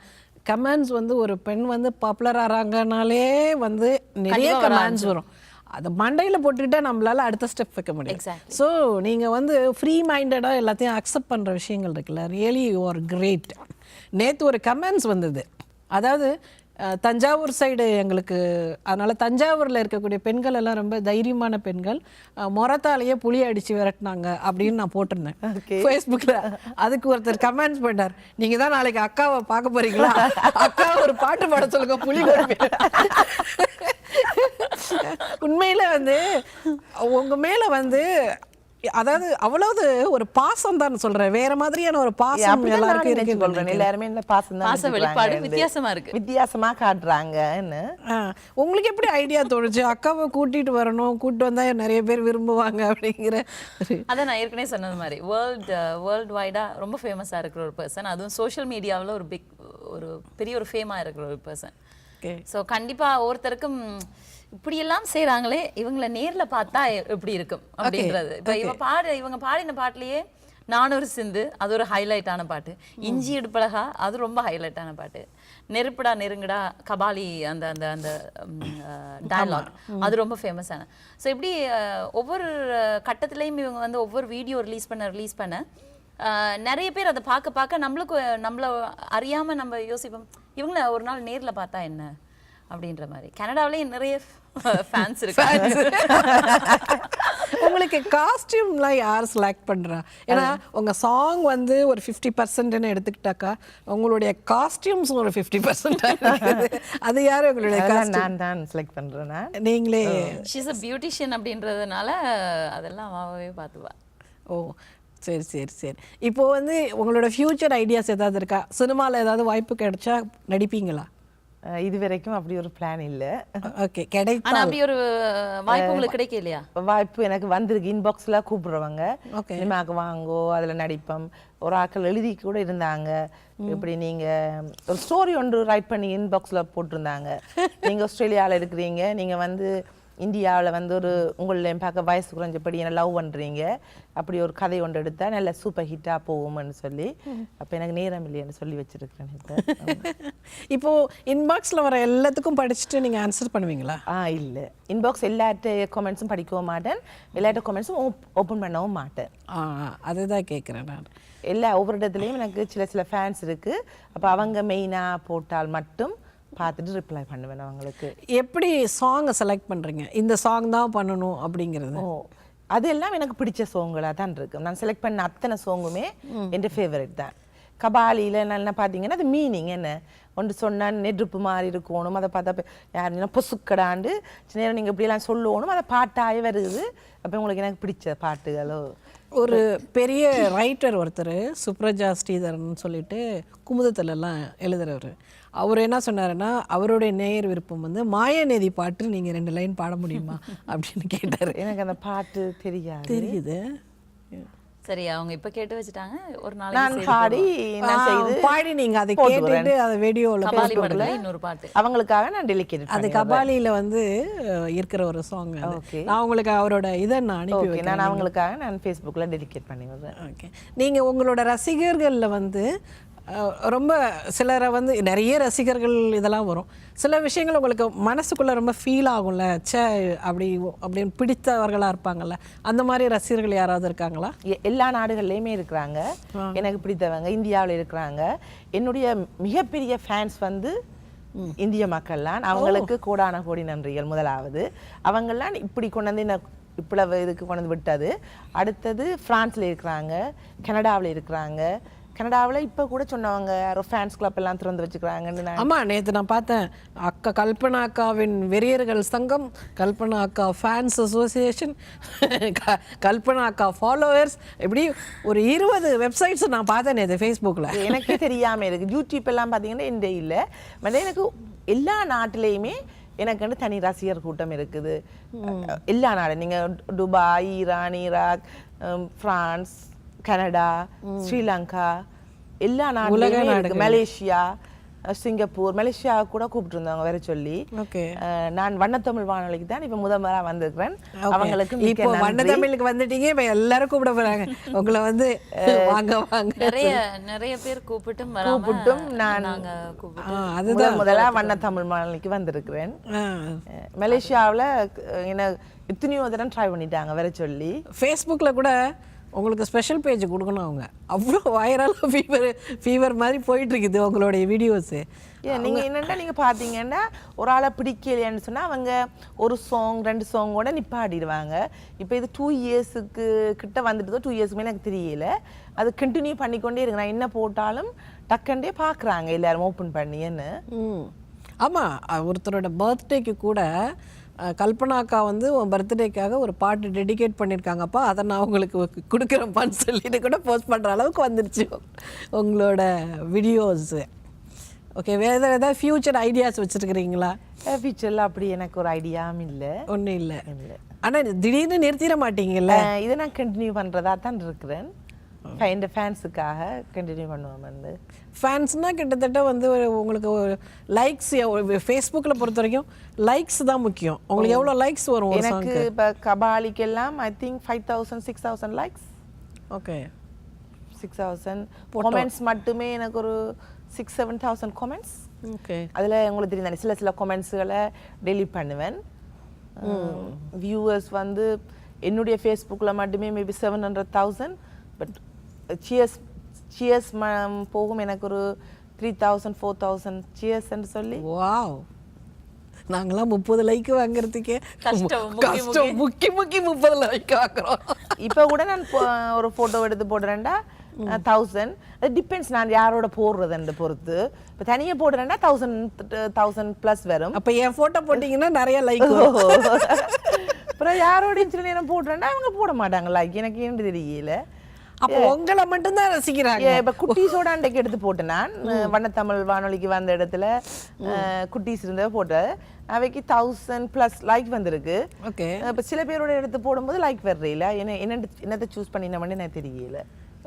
கமெண்ட்ஸ் வந்து ஒரு பெண் வந்து பாப்புலர் ஆகிறாங்கனாலே வந்து நிறைய கமெண்ட்ஸ் வரும். அதை மண்டையில் போட்டுக்கிட்டா நம்மளால அடுத்த ஸ்டெப் வைக்க முடியும். ஸோ நீங்கள் வந்து ஃப்ரீ மைண்டடாக எல்லாத்தையும் அக்செப்ட் பண்ணுற விஷயங்கள் இருக்குல்ல, ரியலி யூ ஆர் கிரேட். நேற்று ஒரு கமெண்ட்ஸ் வந்தது, அதாவது தஞ்சாவூர் சைடு எங்களுக்கு, அதனால் தஞ்சாவூரில் இருக்கக்கூடிய பெண்கள் எல்லாம் ரொம்ப தைரியமான பெண்கள், மொரத்தாலேயே புளி அடித்து விரட்டினாங்க அப்படின்னு நான் போட்டிருந்தேன் ஃபேஸ்புக்கில். அதுக்கு ஒருத்தர் கமெண்ட்ஸ் பண்ணார், நீங்கள் தான் நாளைக்கு அக்காவை பார்க்க போகிறீங்களா, அக்காவை ஒரு பாட்டு பாட சொல்லுங்க புளி. உண்மையில வந்து உங்க மேல வந்து அதாவது அவ்வளவு ஒரு பாசம் தான் சொல்றேன், வேற மாதிரியான ஒரு பாசம் அப்படிதான் எல்லாருக்கும் நானும் நினைச்சு கொள்றேன். இருக்கு. எல்லாருமே என்ன பாசம் தான் பாச வெளிப்பாடு வச்சுக்கிறாங்க. வித்தியாசமா இருக்கு. வித்தியாசமா காட்டுறாங்கன்னு. உங்களுக்கு எப்படி ஐடியா தோணுச்சு அக்காவை கூட்டிட்டு வரணும், கூட்டிட்டு வந்தா நிறைய பேர் விரும்புவாங்க அப்படிங்கிற? அதான் நான் ஏற்கனவே சொன்னது மாதிரி வேர்ல்டு வைடா ரொம்ப ஃபேமஸா இருக்கிற ஒரு பர்சன், அதுவும் சோஷியல் மீடியாவில் ஒரு பெரிய ஒரு ஃபேமா இருக்கிற ஒரு பர்சன். ஸோ கண்டிப்பா ஒருத்தருக்கும் இப்படியெல்லாம் செய்றாங்களே இவங்களை நேர்ல பார்த்தா எப்படி இருக்கும் அப்படின்றது. இப்போ இவங்க பாடின பாட்டுலயே நானூறு சிந்து அது ஒரு ஹைலைட்டான பாட்டு, இஞ்சி இடுப்பழகா அது ரொம்ப ஹைலைட்டான பாட்டு, நெருப்புடா நெருங்குடா கபாலி அந்த அந்த அந்த டயலாக் அது ரொம்ப ஃபேமஸான. ஸோ இப்படி ஒவ்வொரு கட்டத்துலேயும் இவங்க வந்து ஒவ்வொரு வீடியோ ரிலீஸ் பண்ண நிறைய பேர் அதை பார்க்க நம்மள அறியாம நம்ம யோசிப்போம் இவங்கள ஒரு நாள் நேர்ல பார்த்தா என்ன அப்படின்ற மாதிரி. கனடாவிலேயே நிறைய ஃபேன்ஸ் இருக்காங்க. உங்களுக்கு காஸ்டியூம்லாம் யார் செலக்ட் பண்றா? ஏன்னா உங்க சாங் வந்து ஒரு 50% எடுத்துக்கிட்டாக்கா உங்களுடைய காஸ்டியூம்ஸ் ஒரு 50% அது யாரு உங்களுடைய costume? நான் தான் செலக்ட் பண்றேன். நீங்களே? ஷீஸ் அ பியூட்டிஷியன் அப்படின்றதுனால அதெல்லாம் அவாவே பார்த்துவா. ஓ சரி சரி சரி. இப்போ வந்து உங்களோட ஃபியூச்சர் ஐடியாஸ் ஏதாவது இருக்கா? சினிமாவில் ஏதாவது வாய்ப்பு கிடைச்சா நடிப்பீங்களா? இது வரைக்கும் அப்படி ஒரு பிளான் இல்ல. ஓகே, கிடைத்தா ஆனா அப்படி ஒரு வாய்ப்பு உங்களுக்கு கிடைக்க இல்லையா? வாய்ப்பு எனக்கு வந்திருக்கு, இன்பாக்ஸ்ல கூப்பிடுறவங்க Okay. சினிமாக்கு வாங்கோ அதில் நடிப்போம். ஒரு ஆட்கள் எழுதி கூட இருந்தாங்க, இப்படி நீங்க ஒரு ஸ்டோரி ஒன்று ரைட் பண்ணி இன்பாக்ஸ்ல போட்டிருந்தாங்க. நீங்க ஆஸ்திரேலியாவில் இருக்கிறீங்க, நீங்க வந்து இந்தியாவில் வந்து ஒரு உங்களை பார்க்க வயசு குறைஞ்சபடி என்ன லவ் பண்ணுறீங்க, அப்படி ஒரு கதை ஒன்று எடுத்தால் நல்ல சூப்பர் ஹிட்டாக போகும்னு சொல்லி அப்போ எனக்கு நேரம் இல்லைன்னு சொல்லி வச்சிருக்கிறேன். இப்போ இன்பாக்ஸில் வர எல்லாத்துக்கும் படிச்சுட்டு நீங்கள் ஆன்சர் பண்ணுவீங்களா? இல்லை, இன்பாக்ஸ் எல்லாட்ட கமெண்ட்ஸும் படிக்கவும் மாட்டேன், எல்லாட்ட கமெண்ட்ஸும் ஓப்பன் பண்ணவும் மாட்டேன். அதுதான் கேட்குறேன் நான். ஒவ்வொரு இடத்துலையும் எனக்கு சில ஃபேன்ஸ் இருக்குது, அப்போ அவங்க மெயினாக போட்டால் மட்டும் பார்த்துட்டு ரிப்ளை பண்ணுவேன் அவங்களுக்கு. எப்படி சாங்கை செலக்ட் பண்ணுறீங்க, இந்த சாங் தான் பண்ணணும் அப்படிங்கிறது? அதெல்லாம் எனக்கு பிடிச்ச சோங்களாக தான் இருக்கு. நான் செலக்ட் பண்ண அத்தனை சோங்குமே என் ஃபேவரட் தான். கபாலியில் என்ன பார்த்தீங்கன்னா அது மீனிங் என்ன ஒன்று சொன்னால் நெருப்பு மாதிரி இருக்கணும், அதை பார்த்தா யாருன்னா பொசுக்கடாண்டு சின்ன நேரம் நீங்கள் இப்படியெல்லாம் சொல்லணும், அதை பாட்டாகவே வருது. அப்போ உங்களுக்கு எனக்கு பிடிச்ச பாட்டுகளோ. ஒரு பெரிய ரைட்டர் ஒருத்தர் சுப்ரஜா ஸ்ரீதரன் சொல்லிட்டு குமுதத்திலலாம் எழுதுறவர், அவர் என்ன சொன்னாருன்னா அவருடைய நேயர் விருப்பம் வந்து மாயாநதி பாட்டு நீங்கள் 2 லைன் பாட முடியுமா அப்படின்னு கேட்டார். எனக்கு அந்த பாட்டு தெரியுது. சரி, அவங்க இப்ப கேட்டு வச்சுட்டாங்க, ஒரு நான் நாளைக்கு பாடி நீங்கள் அதை கேட்டுட்டு அதை வீடியோவில் கபாலி படத்துல இன்னொரு பாட்டு அவங்களுக்காக நான் டெலிகேட் அது கபாலியில் வந்து இருக்கிற ஒரு சாங். நான் உங்களுக்கு அவரோட இதை நான் அனுப்பி வைக்கிறேன். நான் அவங்களுக்காக நான் ஃபேஸ்புக்கில் டெலிகேட் பண்ணி விடுறேன். ஓகே, நீங்கள் உங்களோட ரசிகர்களில் வந்து ரொம்ப சிலரை வந்து நிறைய ரசிகர்கள் இதெல்லாம் வரும், சில விஷயங்கள் உங்களுக்கு மனசுக்குள்ளே ரொம்ப ஃபீல் ஆகும்ல, சே அப்படின்னு பிடித்தவர்களாக இருப்பாங்கல்ல, அந்த மாதிரி ரசிகர்கள் யாராவது இருக்காங்களா? எல்லா நாடுகள்லையுமே இருக்கிறாங்க, எனக்கு பிடித்தவங்க இந்தியாவில் இருக்கிறாங்க. என்னுடைய மிகப்பெரிய ஃபேன்ஸ் வந்து இந்திய மக்கள்லாம், அவங்களுக்கு கோடான கோடி நன்றிகள். முதலாவது அவங்கெல்லாம் இப்படி கொண்டு வந்து என்ன இவ்வளவு இதுக்கு கொண்டு வந்து விட்டது. அடுத்தது ஃப்ரான்ஸில் இருக்கிறாங்க, கனடாவில் இருக்கிறாங்க. கனடாவில் இப்போ கூட சொன்னவங்க யாரோ ஃபேன்ஸ் கிளப் எல்லாம் திறந்து வச்சுக்கிறாங்கன்னு. ஆமாம், நேற்று நான் பார்த்தேன், அக்கா கல்பனா அக்காவின் வெறியர்கள் சங்கம், கல்பனா அக்கா ஃபேன்ஸ் அசோசியேஷன், கல்பனா அக்கா ஃபாலோவர்ஸ், இப்படி ஒரு 20 வெப்சைட்ஸ் நான் பார்த்தேன் நேற்று ஃபேஸ்புக்கில். எனக்கே தெரியாமல் இருக்குது. யூடியூப் எல்லாம் பார்த்தீங்கன்னா இந்த இல்லை, மற்ற எனக்கு எல்லா நாட்டிலையுமே எனக்கு வந்து தனி ரசிகர் கூட்டம் இருக்குது. எல்லா நாடும் நீங்கள் Dubai, Iran, Iraq, France, Canada, Sri Lanka, எல்லா நாடுகளும், மலேசியா, சிங்கப்பூர், மலேசியா கூட கூப்பிட்டு இருந்தாங்க வேற சொல்லி. நான் வண்ணத்தமிழ் வானொலிக்கு தான் இப்ப முதல்ல வந்திருக்கிறேன். அவங்களுக்கு இப்போ வண்ணத்தமிழுக்கு வந்துட்டீங்க, இப்ப எல்லாரும் கூப்பிட போறாங்க உங்களை வந்து வாங்க வாங்க. நிறைய பேர் கூப்பிட்டும் நான் முதல்ல வண்ணத்தமிழ் வானொலிக்கு வந்திருக்கிறேன். மலேசியாவில் என்ன இத்தனையோ தடவை ட்ரை பண்ணிட்டாங்க வேற சொல்லி. ஃபேஸ்புக்ல கூட உங்களுக்கு ஸ்பெஷல் பேஜ் கொடுக்கணும், அவங்க அவ்வளோ வைரலாக ஃபீவர் மாதிரி போயிட்டு இருக்குது உங்களுடைய வீடியோஸு. நீங்கள் என்னென்னா நீங்கள் பார்த்தீங்கன்னா ஒரு ஆளை பிடிக்கலையான்னு சொன்னால் அவங்க ஒரு சாங் 2 சாங்கோட நிப்பாடிடுவாங்க. இப்போ இது 2 இயர்ஸுக்கு கிட்ட வந்துட்டு 2 இயர்ஸுமே எனக்கு தெரியல, அது கண்டினியூ பண்ணிக்கொண்டே இருக்கு. நான் என்ன போட்டாலும் டக்கண்டே பார்க்குறாங்க எல்லாரும் ஓப்பன் பண்ணின்னு. ஆமாம், ஒருத்தரோட பர்த்டேக்கு கூட கல்பனா அக்கா வந்து உன் பர்த்டேக்காக ஒரு பாட்டு டெடிகேட் பண்ணியிருக்காங்கப்பா, அதை நான் உங்களுக்கு கொடுக்குறேன்ப்பான்னு சொல்லிட்டு கூட போஸ்ட் பண்ணுற அளவுக்கு வந்துருச்சு உங்களோட வீடியோஸு. ஓகே, வேறு ஏதாவது ஃப்யூச்சர் ஐடியாஸ் வச்சுருக்கிறீங்களா? ஃபியூச்சரில் அப்படி எனக்கு ஒரு ஐடியாவும் இல்லை. ஒன்றும் இல்லை. ஆனால் திடீர்னு நிறுத்திட மாட்டீங்கல்ல? இதை நான் கண்டினியூ பண்ணுறதா தான் இருக்கிறேன். இந்த ஃபேன்ஸுக்காக கண்டினியூ பண்ணுவோம். வந்து ஃபேன்ஸ்னால் கிட்டத்தட்ட வந்து உங்களுக்கு ஒரு லைக்ஸ், ஃபேஸ்புக்கில் பொறுத்த வரைக்கும் லைக்ஸ் தான் முக்கியம். உங்களுக்கு எவ்வளோ லைக்ஸ் வரும்? எனக்கு இப்போ கபாலிக்கெல்லாம் I think 5000 6000 likes. Okay, 6000 comments மட்டுமே எனக்கு ஒரு 6-7,000 கமெண்ட்ஸ். ஓகே, அதில் உங்களுக்கு தெரியும் சில கமெண்ட்ஸுகளை டெலீட் பண்ணுவேன். வியூவர்ஸ் வந்து என்னுடைய ஃபேஸ்புக்கில் மட்டுமே மேபி 700,000. பட் சியர்ஸ் போகும் எனக்கு ஒரு 3,000-4,000 சியர்ஸ்ன்னு சொல்லி. வாவ், நாங்களாம் 30 லைக் வாங்குறதுக்கே கஷ்டம், முக்கி 30 லைக் வாங்குறோம். இப்போ கூட நான் ஒரு ஃபோட்டோ எடுத்து போடுறேன்டா 1000. அது டிபெண்ட்ஸ் நான் யாரோட போடுறதுன்னு பொறுத்து. இப்போ தனியாக போடுறேன்னா 1000+ வரும். அப்போ என் ஃபோட்டோ போட்டிங்கன்னா நிறைய லைக். அப்புறம் யாரோட சில நேரம் போடுறேன்னா அவங்க போட மாட்டாங்க லைக், எனக்கு ஏன்னு தெரியல. அப்போ உங்களை மட்டும்தான் ரசிக்கிறாங்க. இப்போ குட்டீஸோட அன்றைக்கு எடுத்து போட்டேன் நான். வண்ணத்தமிழ் வானொலிக்கு வந்த இடத்துல குட்டீஸ் இருந்த போட்டேன். அவைக்கு 1000+ லைக் வந்திருக்கு. ஓகே, இப்போ சில பேரோட எடுத்து போடும்போது லைக் வர்றதில்ல. என்னத்தை சூஸ் பண்ணினோம்னு எனக்கு தெரியல.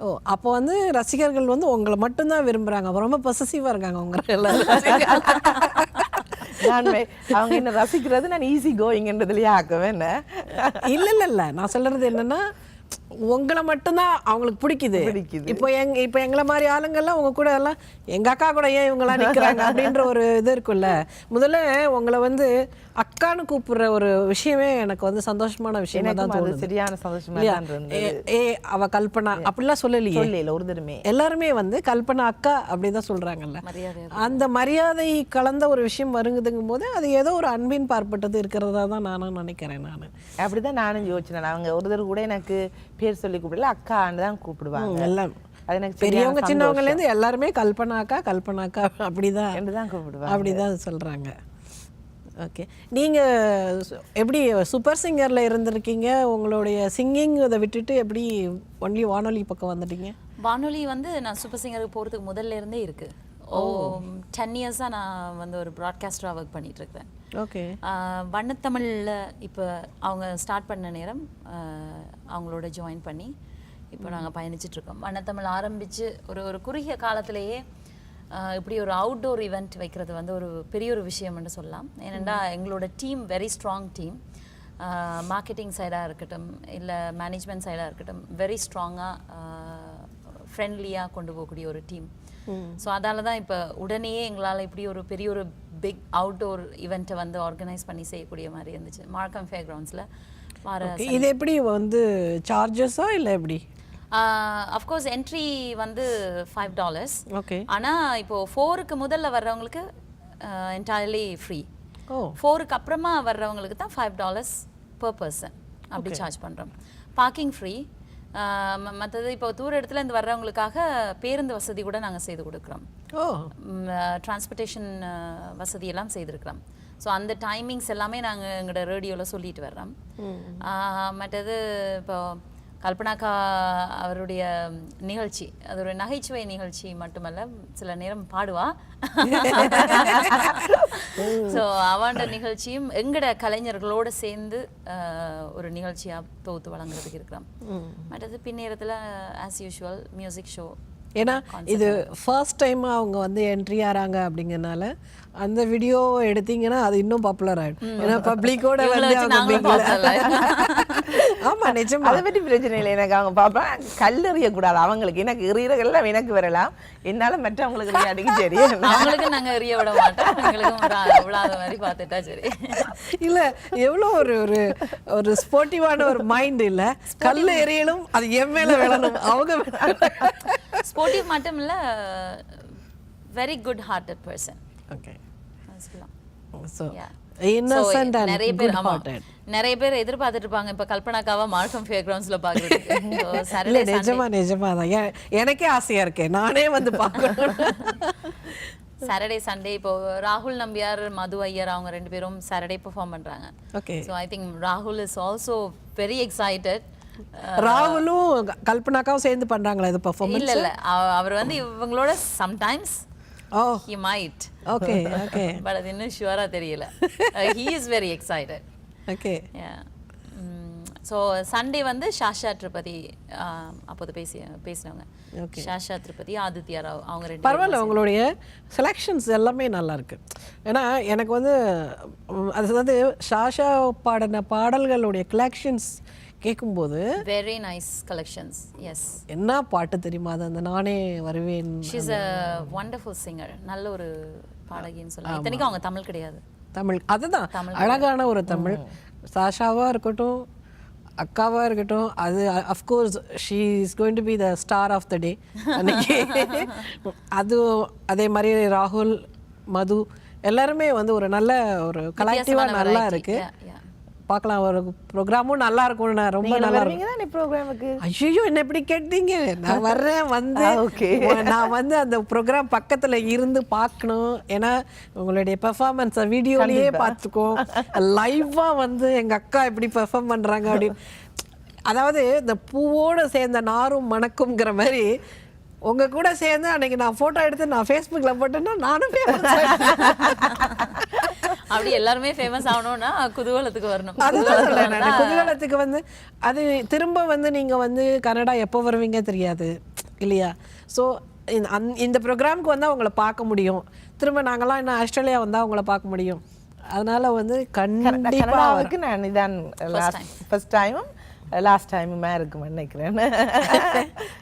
ஓ, அப்போ வந்து ரசிகர்கள் வந்து உங்களை மட்டும்தான் விரும்புகிறாங்க. அப்போ ரொம்ப பொசசிவாக இருக்காங்க உங்களை எல்லாரும். நான் அவங்க என்ன ரசிக்கிறது நான் ஈஸி கோயிங்ன்றதுலேயே ஆக்குவேன். இல்லை, நான் சொல்கிறது என்னென்னா உங்களை மட்டும்தான் அவங்களுக்கு பிடிக்குது. இப்போ எங்களை மாதிரி ஆளுங்கள்லாம் உங்க கூட எல்லாம் எங்க அக்கா கூட ஏன் இவங்கெல்லாம் நிற்கிறாங்க அப்படின்ற ஒரு இது இருக்குல்ல. முதல்ல உங்களை வந்து அக்கான்னு கூப்பிடுற ஒரு விஷயமே எனக்கு வந்து சந்தோஷமான விஷயமா தான் தோணுது. சரியான சந்தோஷமா அவ கல்பனா அப்படிலாம் சொல்லலையே, ஒரு தடவை எல்லாருமே வந்து கல்பனா அக்கா அப்படிதான் சொல்றாங்கல்ல. அந்த மரியாதை கலந்த ஒரு விஷயம் வருங்குதுங்கும் போது அது ஏதோ ஒரு அன்பின் பார்ப்பட்டது இருக்கிறதா தான் நானும் நினைக்கிறேன். அப்படிதான் நானும் யோசிச்சேன். அவங்க ஒருத்தர் கூட எனக்கு பேர் சொல்லி கூப்பிடல, அக்கான்னு தான் கூப்பிடுவாங்க எல்லாம். பெரியவங்க சின்னவங்கல இருந்து எல்லாருமே கல்பனா அக்கா அப்படிதான் கூப்பிடுவாங்க, அப்படிதான் சொல்றாங்க. ஓகே, நீங்கள் எப்படி சூப்பர் சிங்கரில் இருந்திருக்கீங்க, உங்களுடைய சிங்கிங் இதை விட்டுட்டு எப்படி ஒன்லி வானொலி பக்கம் வந்துட்டீங்க? வானொலி வந்து நான் சூப்பர் சிங்கருக்கு போகிறதுக்கு முதல்ல இருந்தே இருக்குது. 10 இயர்ஸாக நான் வந்து ஒரு ப்ராட்காஸ்டராக ஒர்க் பண்ணிகிட்ருக்கிறேன். ஓகே, வண்ணத்தமிழில் இப்போ அவங்க ஸ்டார்ட் பண்ண நேரம் அவங்களோட ஜாயின் பண்ணி இப்போ நாங்கள் பயணிச்சிட்ருக்கோம். வண்ணத்தமிழ் ஆரம்பித்து ஒரு குறுகிய காலத்திலேயே இப்படி ஒரு அவுட்டோர் ஈவெண்ட் வைக்கிறது வந்து ஒரு பெரிய ஒரு விஷயம்னு சொல்லலாம். ஏனெண்டா எங்களோட team very strong team. Marketing சைடாக இருக்கட்டும் இல்லை மேனேஜ்மெண்ட் சைடாக இருக்கட்டும் வெரி ஸ்ட்ராங்காக ஃப்ரெண்ட்லியாக கொண்டு போகக்கூடிய ஒரு டீம். ஸோ அதால தான் இப்போ உடனேயே எங்களால் இப்படி ஒரு பெரிய ஒரு பிக் அவுட்டோர் ஈவெண்ட்டை வந்து ஆர்கனைஸ் பண்ணி செய்யக்கூடிய மாதிரி இருந்துச்சு மார்க்கம் ஃபேர் கிரவுண்ட்ஸில். இது எப்படி வந்து சார்ஜஸா இல்லை எப்படி? அஃப்கோர்ஸ் என்ட்ரி வந்து $5. ஓகே, ஆனால் இப்போது 4க்கு முதல்ல வர்றவங்களுக்கு என்டையர்லி ஃப்ரீ. 4க்கு அப்புறமா வர்றவங்களுக்கு தான் $5 per person அப்படி சார்ஜ் பண்ணுறோம். Parking free. மற்றது இப்போ தூர இடத்துல இருந்து வர்றவங்களுக்காக பேருந்து வசதி கூட நாங்கள் செய்து கொடுக்குறோம். டிரான்ஸ்போர்ட்டேஷன் வசதியெல்லாம் செய்திருக்கிறோம். ஸோ அந்த டைமிங்ஸ் எல்லாமே நாங்கள் எங்களோட ரேடியோவில் சொல்லிட்டு வர்றோம். மற்றது இப்போ கல்பனாக்கா அவருடைய நிகழ்ச்சி அது ஒரு நகைச்சுவை நிகழ்ச்சி மட்டுமல்ல, சில நேரம் பாடுவா. ஸோ அவண்ட நிகழ்ச்சியும் எங்கட கலைஞர்களோடு சேர்ந்து ஒரு நிகழ்ச்சியாக தொகுத்து வழங்குறதுக்கு இருக்கிறோம். மற்றது பின்னேரத்தில் ஆஸ் யூஷுவல் மியூசிக் ஷோ. ஏன்னா இது ஃபர்ஸ்ட் டைம் அவங்க வந்து என்ட்ரி ஆறாங்க அப்படிங்கறனால அந்த வீடியோ எடுத்தீங்கன்னா அது இன்னும் பாப்புலர் ஆயிடும். ஏன்னா பப்ளிக்கோட வந்து ஆமா நிஜமா அதை பற்றி பிரச்சனை இல்லை. எனக்கு அவங்க பாப்பேன் கல்லெறிய கூடாது அவங்களுக்கு, எனக்கு எறியறதெல்லாம் எனக்கு வரலாம், என்னால மற்றவங்களுக்கு அடிக்க சரி, அவங்களுக்கு நாங்க எறிய விட மாட்டோம், எங்களுக்கு மாதிரி பார்த்துட்டா சரி. இல்ல எவ்வளோ ஒரு ஒரு ஒரு ஸ்போர்ட்டிவான ஒரு மைண்ட் இல்ல, கல்லு எறியலும் அது என் மேல விழணும் அவங்க. ஸ்போர்ட்டிவ் மட்டும் இல்ல, very good hearted person. Okay, so Innocent and நிறைய குட் பேர் ஹார்ட்டட். நிறைய பேர் எதிர்பார்த்துட்டு இருப்பாங்க இப்போ கல்பனாக்காவை மார்க்கம் ஃபேர் கிரவுண்ட்ஸ்ல பாக்குறதுக்கு. நிஜமா தான் எனக்கே ஆசையா இருக்கேன், நானே வந்து பார்க்கணும். சாட்டர்டே சண்டே இப்போ ராகுல் நம்பியார் மது ஐயர் அவங்க 2 பேரும் சாட்டர்டே பெர்ஃபார்ம் பண்றாங்க. ஓகே. ஸோ ஐ திங்க் ராகுல் இஸ் ஆல்சோ வெரி எக்ஸைட்டட். ராகுலும் கல்பனாக்காவும் சேர்ந்து பண்றாங்களா இது பெர்ஃபார்மன்ஸ்? இல்ல இல்ல அவர் வந்து இவங்களோட sometimes oh he might. Okay okay but அது இன்னும் ஷுவரா தெரியல. he is very excited. Okay. Yeah. So Sunday வந்து ஷாஷா திருப்பதி அப்போது பேசினவங்க. ஷாஷா திருப்பதி, ஆதித்யா ராவ் அவங்க 2 பரவாயில்ல, உங்களுடைய செலெக்ஷன்ஸ் எல்லாமே நல்லா இருக்கு. ஏன்னா எனக்கு வந்து அது வந்து ஷாஷா பாடின பாடல்களுடைய கலெக்ஷன்ஸ் கேட்கும்போது வெரி நைஸ் கலெக்ஷன்ஸ். எஸ், என்ன பாட்டு தெரியுமா அது, அந்த நானே வருவேன். She is a wonderful singer. நல்ல ஒரு பாடகின்னு சொல்லலாம். இத்தனைக்கும் அவங்க தமிழ் கிடையாது, தமிழ். அதுதான் அழகான ஒரு தமிழ். சாஷாவா இருக்கட்டும், அக்காவா இருக்கட்டும், அது of course she is going to be the star of the day அன்னைக்கு. அது அதே மாதிரி ராகுல், மது எல்லாருமே வந்து ஒரு நல்ல ஒரு கலெக்டிவாக நல்லா இருக்கு. பார்க்கலாம், ஒரு ப்ரோக்ராமும் நல்லா இருக்கும். நான் ரொம்ப நல்லா இருக்கும் ப்ரோக்ராமுக்கு. ஐயோ என்ன எப்படி கேட்டீங்க? நான் வர்றேன் வந்து நான் வந்து அந்த ப்ரோக்ராம் பக்கத்துல இருந்து பார்க்கணும். ஏன்னா உங்களுடைய பெர்ஃபார்மன்ஸை வீடியோலயே பார்த்துக்கோம், லைவா வந்து எங்க அக்கா எப்படி பெர்ஃபார்ம் பண்றாங்க அப்படின்னு. அதாவது இந்த பூவோட சேர்ந்த நாரும் மணக்கும்ங்கிற மாதிரி உங்க கூட சேர்ந்து அன்னைக்கு நான் போட்டோ எடுத்து நான் ஃபேஸ்புக்ல போட்டேன்னா நானும் அப்படி எல்லாருமே ஃபேமஸ் ஆகணும்னா குதூகலத்துக்கு வரணும். அதுதான் சொல்றேன் நான். குதூகலத்துக்கு வந்து அது திரும்ப வந்து நீங்க வந்து கனடா எப்போ வருவீங்க தெரியாது இல்லையா? ஸோ இந்த ப்ரோக்ராமுக்கு வந்தால் உங்களை பார்க்க முடியும். திரும்ப நாங்களாம் இன்னும் ஆஸ்திரேலியா வந்தால் உங்களை பார்க்க முடியும். அதனால வந்து கண்டிப்பாக நான் இதான் ஃபர்ஸ்ட் டைமும் லாஸ்ட் டைமுமே இருக்குமே நினைக்கிறேன்.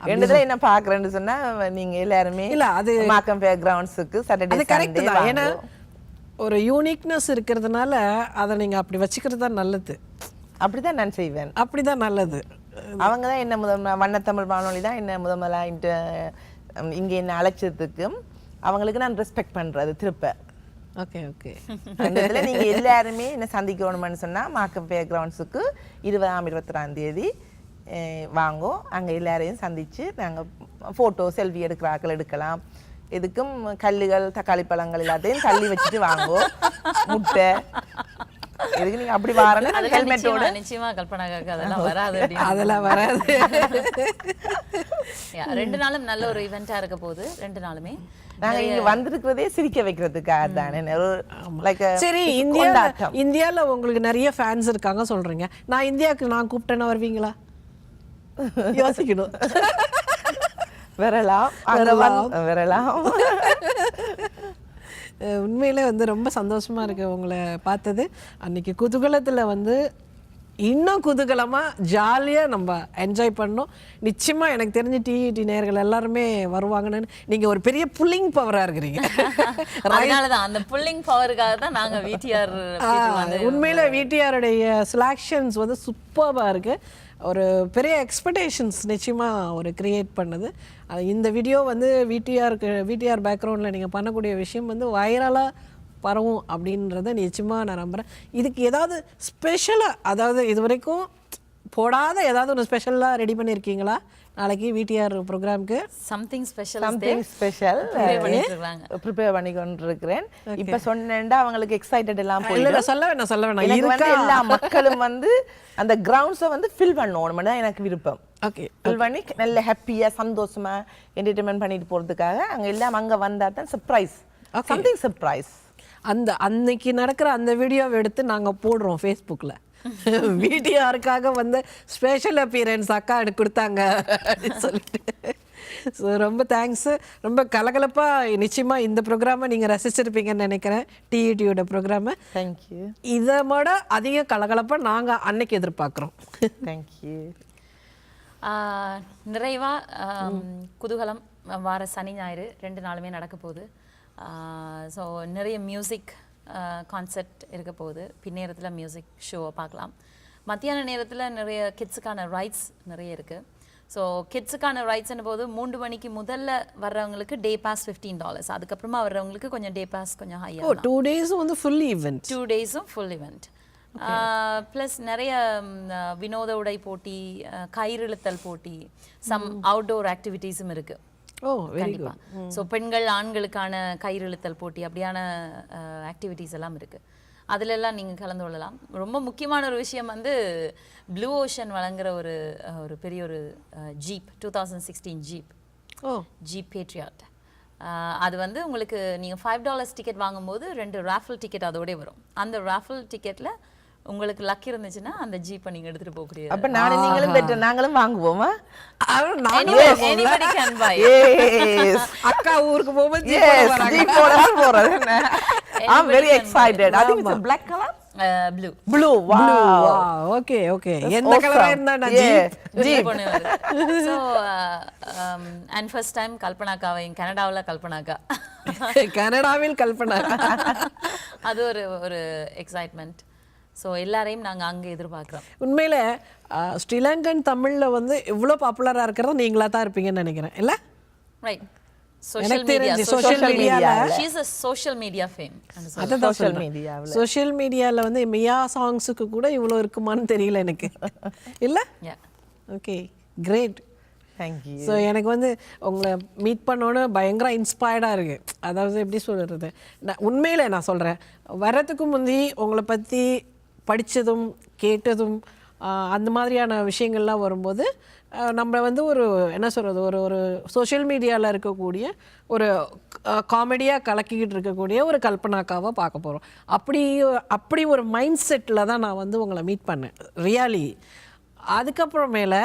ரெண்டுத்துல என்ன பார்க்குறேன்னு சொன்னா நீங்க எல்லாருமே இல்லை அது மாக்கம் பேக்ரவுண்ட்ஸுக்கு சாட்டர்டே கரெக்ட் தான். ஏன்னா ஒரு யூனிக்னஸ் இருக்கிறதுனால அதை நீங்க அப்படி வச்சுக்கிறது தான் நல்லது. அப்படிதான் நான் செய்வேன், அப்படிதான் நல்லது. அவங்க தான் என்ன வண்ணத்தமிழ் வானொலி தான் என்ன முதல்ல இங்கே என்ன அழைச்சதுக்கும் அவங்களுக்கு நான் ரெஸ்பெக்ட் பண்றது திருப்ப. Okay okay. நீங்க எல்லாருமே என்ன சந்திக்கணும்னு சொன்னா மாக்கம் பேக்ரவுண்ட்ஸுக்கு 20ஆம் 21ஆம் தேதி வாங்கோ. அங்க எல்லாரையும் சந்திச்சு நாங்க போட்டோ செல்ஃபி எடுக்கிறாக்கள் எடுக்கலாம். இதுக்கும் கல்லுகள் தக்காளி பழங்கள் எல்லாத்தையும் தள்ளி வச்சுட்டு வாங்கோ. முட்டை எதுக்கு நீங்க அப்படி வரணும், ஹெல்மெட்டோட. நிச்சயமா கல்பனாக்காக அதெல்லாம் வராது, அதெல்லாம் வராது. 2 நாளும் நல்ல ஒரு ஈவெண்டா இருக்க போகுது. 2 நாளுமே நாங்க இங்க வந்திருக்கிறதே சிரிக்க வைக்கிறதுக்காக தானே. சரி, இந்தியால உங்களுக்கு நிறைய ஃபேன்ஸ் இருக்காங்க சொல்றீங்க. நான் இந்தியாவுக்கு நான் கூப்பிட்டேன்னா வருவீங்களா? யோசிக்கணும். வரலாம். உண்மையிலே வந்து ரொம்ப சந்தோஷமா இருக்கு உங்களை பார்த்தது. அன்னைக்கு குதூகலத்துல வந்து இன்னும் குதூகலமா ஜாலியா நம்ம என்ஜாய் பண்ணோம். நிச்சயமா எனக்கு தெரிஞ்சு டிஇடி நேயர்கள் எல்லாருமே வருவாங்கன்னு. நீங்க ஒரு பெரிய புல்லிங் பவரா இருக்கிறீங்க. அதனாலதான் அந்த புல்லிங் பவருக்காக தான் நாங்க விடிஆர் உண்மையில விடிஆருடைய செலக்ஷன்ஸ் வந்து சூப்பர்பா இருக்கு. ஒரு பெரிய எக்ஸ்பெக்டேஷன்ஸ் நிச்சயமாக ஒரு கிரியேட் பண்ணுது. இந்த வீடியோ வந்து விடிஆர் பேக்ரவுண்டில் நீங்கள் பண்ணக்கூடிய விஷயம் வந்து வைரலாக பரவும் அப்படின்றத நிச்சயமாக நான் நம்புகிறேன். இதுக்கு ஏதாவது ஸ்பெஷலாக, அதாவது இது வரைக்கும் போடாத ஏதாவது ஒரு ஸ்பெஷலாக ரெடி பண்ணியிருக்கீங்களா நாளைக்கு விடிஆர் ப்ரோக்ராம்க்கு? சம்திங் ஸ்பெஷல் ப்ரிப்பேர் பண்ணி கொண்டிருக்கிறேன். இப்ப சொன்னேன்டா அவங்களுக்கு எக்ஸைட்டட் எல்லாம் போயிடும். சொல்ல வேணாம் எனக்கு வந்து எல்லா மக்களும் வந்து அந்த கிரவுண்ட்ஸை வந்து ஃபில் பண்ணணும் தான் எனக்கு விருப்பம். ஓகே, ஃபில் பண்ணி நல்ல ஹாப்பியா சந்தோஷமா என்டர்டைன்மெண்ட் பண்ணிட்டு போறதுக்காக அங்க எல்லாம் அங்க வந்தா தான் சர்ப்ரைஸ், சம்திங் சர்ப்ரைஸ். அந்த அன்னைக்கு நடக்கிற அந்த வீடியோவை எடுத்து நாங்க போடுறோம் ஃபேஸ்புக்கில். விடிஆருக்காக வந்து ஸ்பெஷல் அப்பியரன்ஸ் அக்கா எனக்கு கொடுத்தாங்க அப்படின்னு சொல்லிட்டு. ஸோ ரொம்ப தேங்க்ஸு. ரொம்ப கலகலப்பாக நிச்சயமாக இந்த ப்ரோக்ராமை நீங்கள் ரசிச்சிருப்பீங்கன்னு நினைக்கிறேன், டிஇடியோட ப்ரோக்ராமை. தேங்க்யூ. இதை விட அதிக கலகலப்பாக நாங்கள் அன்னைக்கு எதிர்பார்க்குறோம். தேங்க்யூ. நிறைவாக குதூகலம் வார சனி ஞாயிறு 2 நாளுமே நடக்க போகுது. ஸோ நிறைய மியூசிக் கான்செர்ட் இருக்க போகுது. பின்னேரத்தில் மியூசிக் ஷோவை பார்க்கலாம். மத்தியான நேரத்தில் நிறைய கிட்ஸுக்கான ரைட்ஸ் நிறைய இருக்குது. ஸோ கிட்ஸுக்கான ரைட்ஸ்னு போது 3 மணிக்கு முதல்ல வர்றவங்களுக்கு டே பாஸ் $15. அதுக்கப்புறமா வர்றவங்களுக்கு கொஞ்சம் டே பாஸ் கொஞ்சம் ஹையாக. 2 டேஸும் வந்து ஃபுல் ஈவெண்ட். 2 டேஸும் ஃபுல் ஈவெண்ட். ப்ளஸ் நிறைய வினோத உடை போட்டி, கயிறிழுத்தல் போட்டி, சம் அவுட்டோர் ஆக்டிவிட்டீஸும் இருக்குது. ஓ வெரி கண்டிப்பா ஸோ பெண்கள் ஆண்களுக்கான கயிறிழுத்தல் போட்டி அப்படியான ஆக்டிவிட்டீஸ் எல்லாம் இருக்கு அதுல எல்லாம் நீங்க கலந்து கொள்ளலாம். ரொம்ப முக்கியமான ஒரு விஷயம் வந்து ப்ளூ ஓஷன் வழங்குற ஒரு பெரிய ஒரு ஜீப் 2016 ஜீப் ஓ ஜீப் பேட்ரியாட். அது வந்து உங்களுக்கு நீங்கள் $5 டிக்கெட் வாங்கும்போது 2 ராஃபிள் டிக்கெட் அதோட வரும். அந்த ராஃபிள் டிக்கெட்ல உங்களுக்கு லக் இருந்துச்சுன்னா அந்த ஜீப்பை நீங்க எடுத்துட்டு போகக்கூடிய அப்ப நீங்களும் பெற்று நாங்களும் வாங்குவோமா? anybody can buy. Yes. அக்கா ஊருக்கு போகும்போது Yes, jeep போட போறது என்ன? I'm very excited. I think it's a black color. Blue. Blue. Wow. Okay okay That's எந்த கலரா awesome. இருந்தா நான் Yeah, jeep jeep. So and first time கல்பனாக்காவையும் கனடாவுல கல்பனாக்கா கனடாவில் கல்பனா. அது ஒரு எக்ஸைட்மெண்ட். ஸோ எல்லாரையும் நாங்க அங்க எதிர்பார்க்கிறோம். உண்மையில ஸ்ரீலங்கன் தமிழ்ல வந்து இவ்வளோ பாப்புலரா இருக்கிறது நீங்களா தான் இருப்பீங்கன்னு நினைக்கிறேன் இல்ல? ரைட். எனக்கு தெரிஞ்சு social mediaல she is a social media fame. அதான் Social media வுல. சோஷியல் மீடியால வந்து மியா சாங்ஸுக்கு கூட இவ்வளோ இருக்குமான்னு தெரியல எனக்கு இல்ல? Yeah. Okay great. Thank you. So எனக்கு வந்து உங்களை மீட் பண்ணோன்னு பயங்கர இன்ஸ்பயர்டாக இருக்குது. அதாவது எப்படி சொல்கிறது, நான் உண்மையில் நான் சொல்கிறேன், வர்றதுக்கு முந்தி உங்களை பற்றி படித்ததும் கேட்டதும் அந்த மாதிரியான விஷயங்கள்லாம் வரும்போது நம்ம வந்து ஒரு என்ன சொல்கிறது, ஒரு சோஷியல் மீடியாவில் இருக்கக்கூடிய ஒரு காமெடியாக கலக்கிக்கிட்டு இருக்கக்கூடிய ஒரு கல்பனாக்காவை பார்க்க போகிறோம். அப்படி ஒரு மைண்ட் செட்டில் தான் நான் வந்து உங்களை மீட் பண்ணேன் ரியலி. அதுக்கப்புறமேல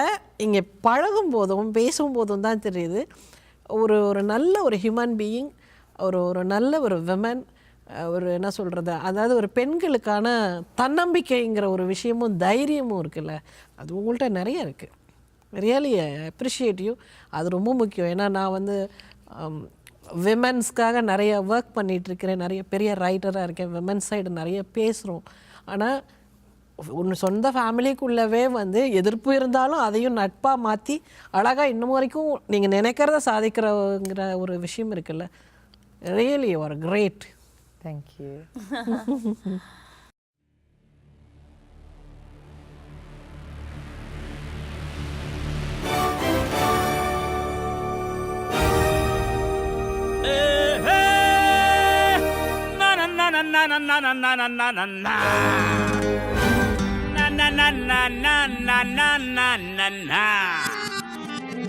இங்கே பழகும் போதும் பேசும்போதும் தான் தெரியுது ஒரு நல்ல ஒரு ஹியூமன் பீயிங், ஒரு நல்ல ஒரு விமன், ஒரு என்ன சொல்கிறது, அதாவது ஒரு பெண்களுக்கான தன்னம்பிக்கைங்கிற ஒரு விஷயமும் தைரியமும் இருக்குல்ல, அது உங்கள்கிட்ட நிறைய இருக்குது. Really appreciate you. அது ரொம்ப முக்கியம். ஏன்னா நான் வந்து விமென்ஸ்க்காக நிறைய ஒர்க் பண்ணிகிட்ருக்கிறேன், நிறைய பெரிய ரைட்டராக இருக்கேன், விமென்ஸ் சைடு நிறைய பேசுகிறோம். ஆனால் ஒன்று சொந்த ஃபேமிலிக்குள்ளவே வந்து எதிர்ப்பு இருந்தாலும் அதையும் நட்பாக மாற்றி அழகாக இன்னும் வரைக்கும் நீங்கள் நினைக்கிறத சாதிக்கிறங்கிற ஒரு விஷயம் இருக்குல்ல, really you are great. Thank you.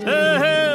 Hey, hey.